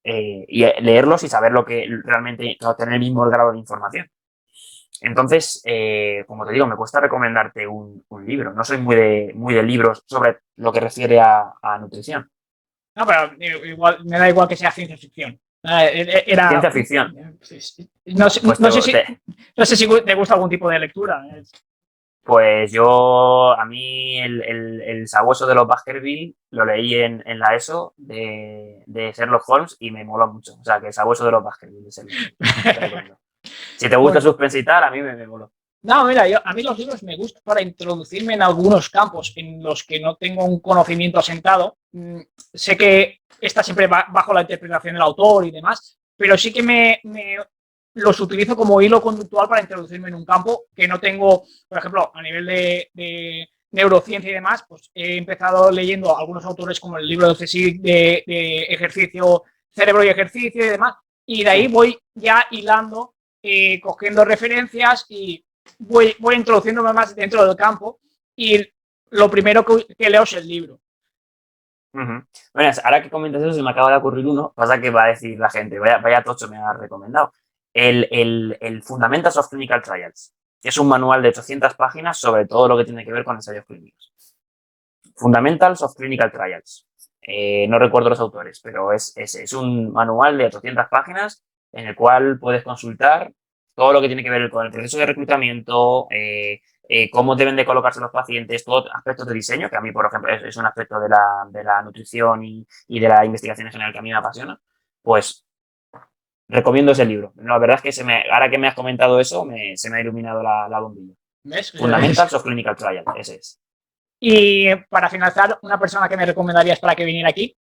leerlos y saber lo que realmente, tener el mismo grado de información. Entonces, como te digo, me cuesta recomendarte un libro. No soy muy de libros sobre lo que refiere a nutrición. No, pero igual, me da igual que sea ciencia ficción. Ciencia ficción. No sé, Pues no sé si te gusta algún tipo de lectura. Pues a mí el sabueso de los Baskerville lo leí en la ESO de Sherlock Holmes y me moló mucho. O sea, que el sabueso de los Baskerville es el que te recomiendo. Si te gusta Bueno, suspense y tal, a mí me moló. no, mira, a mí los libros me gustan para introducirme en algunos campos en los que no tengo un conocimiento asentado. Sé que está siempre bajo la interpretación del autor y demás, pero sí que los utilizo como hilo conductual para introducirme en un campo que no tengo, por ejemplo, a nivel de neurociencia y demás, pues he empezado leyendo algunos autores como el libro de CSIC de ejercicio, cerebro y ejercicio y demás, y de ahí voy ya hilando, cogiendo referencias y voy introduciéndome más dentro del campo y lo primero que leo es el libro. Bueno, ahora que comentas eso, se me acaba de ocurrir uno. Pasa que va a decir la gente, vaya tocho me ha recomendado. El Fundamentals of Clinical Trials. Es un manual de 800 páginas sobre todo lo que tiene que ver con ensayos clínicos. Fundamentals of Clinical Trials. No recuerdo los autores, pero es un manual de 800 páginas en el cual puedes consultar todo lo que tiene que ver con el proceso de reclutamiento, cómo deben de colocarse los pacientes, todos aspectos de diseño, que a mí, por ejemplo, es un aspecto de la nutrición y de la investigación en general que a mí me apasiona, pues recomiendo ese libro. La verdad es que ahora que me has comentado eso, se me ha iluminado la bombilla. ¿Ves? Fundamentals of Clinical Trials, ese es. Y para finalizar, una persona que me recomendarías para que viniera aquí.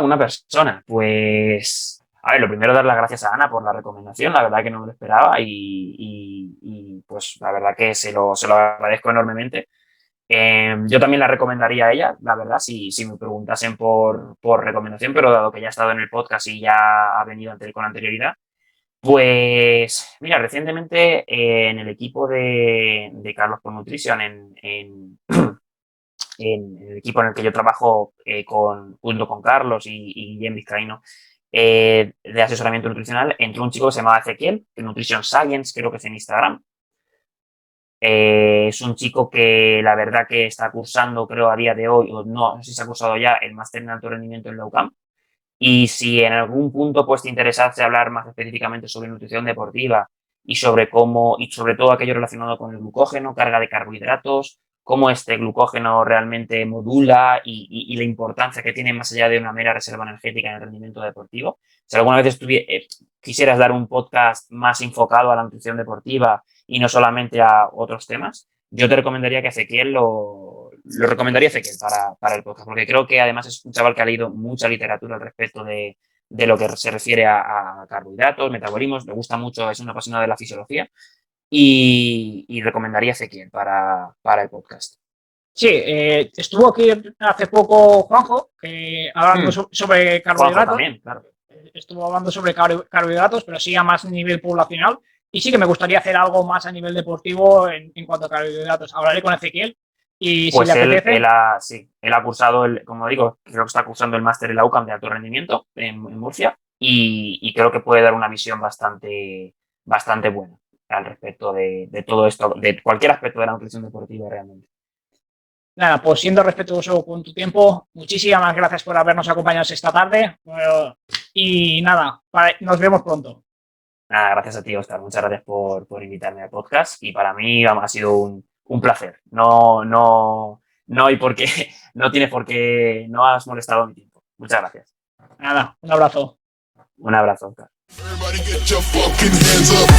Una persona. Pues, a ver, lo primero dar las gracias a Ana por la recomendación, la verdad que no me lo esperaba y, pues la verdad que se lo agradezco enormemente. Yo también la recomendaría a ella, la verdad, si me preguntasen por recomendación, pero dado que ya ha estado en el podcast y ya ha venido con anterioridad, pues mira, recientemente en el equipo de Carlos por Nutrition, en el equipo en el que yo trabajo junto con Carlos y Guillem Vizcaíno, de asesoramiento nutricional, entró un chico que se llamaba Ezequiel, que Nutrition Science, creo que es en Instagram. Es un chico que la verdad que está cursando, creo, a día de hoy, o no sé si se ha cursado ya, el máster en alto rendimiento en la UCAM. Y si en algún punto pues, te interesase hablar más específicamente sobre nutrición deportiva y sobre cómo, y sobre todo aquello relacionado con el glucógeno, carga de carbohidratos, cómo este glucógeno realmente modula y la importancia que tiene más allá de una mera reserva energética en el rendimiento deportivo. Si alguna vez quisieras dar un podcast más enfocado a la nutrición deportiva y no solamente a otros temas, yo te recomendaría que Ezequiel lo recomendaría Ezequiel para el podcast, porque creo que además es un chaval que ha leído mucha literatura al respecto de lo que se refiere a carbohidratos, metabolismos, le gusta mucho, es una apasionado de la fisiología y recomendaría Ezequiel para el podcast. Sí, estuvo aquí hace poco Juanjo, hablando sobre Juanjo carbohidratos. también, claro. Estuvo hablando sobre carbohidratos, pero sí a más nivel poblacional. Y sí que me gustaría hacer algo más a nivel deportivo en cuanto a carbohidratos. Hablaré con Ezequiel y Pues si le apetece... él ha cursado, como digo, creo que está cursando el máster en la UCAM de alto rendimiento en Murcia y creo que puede dar una visión bastante buena al respecto de todo esto, de cualquier aspecto de la nutrición deportiva realmente. Nada, pues siendo respetuoso con tu tiempo, muchísimas gracias por habernos acompañado esta tarde. Y nada, nos vemos pronto. Nada, gracias a ti, Oscar. Muchas gracias por invitarme al podcast y para mí ha sido un placer. No hay por qué, no tienes por qué, no has molestado mi tiempo. Muchas gracias. Nada, un abrazo. Un abrazo, Oscar. Everybody get your fucking hands up.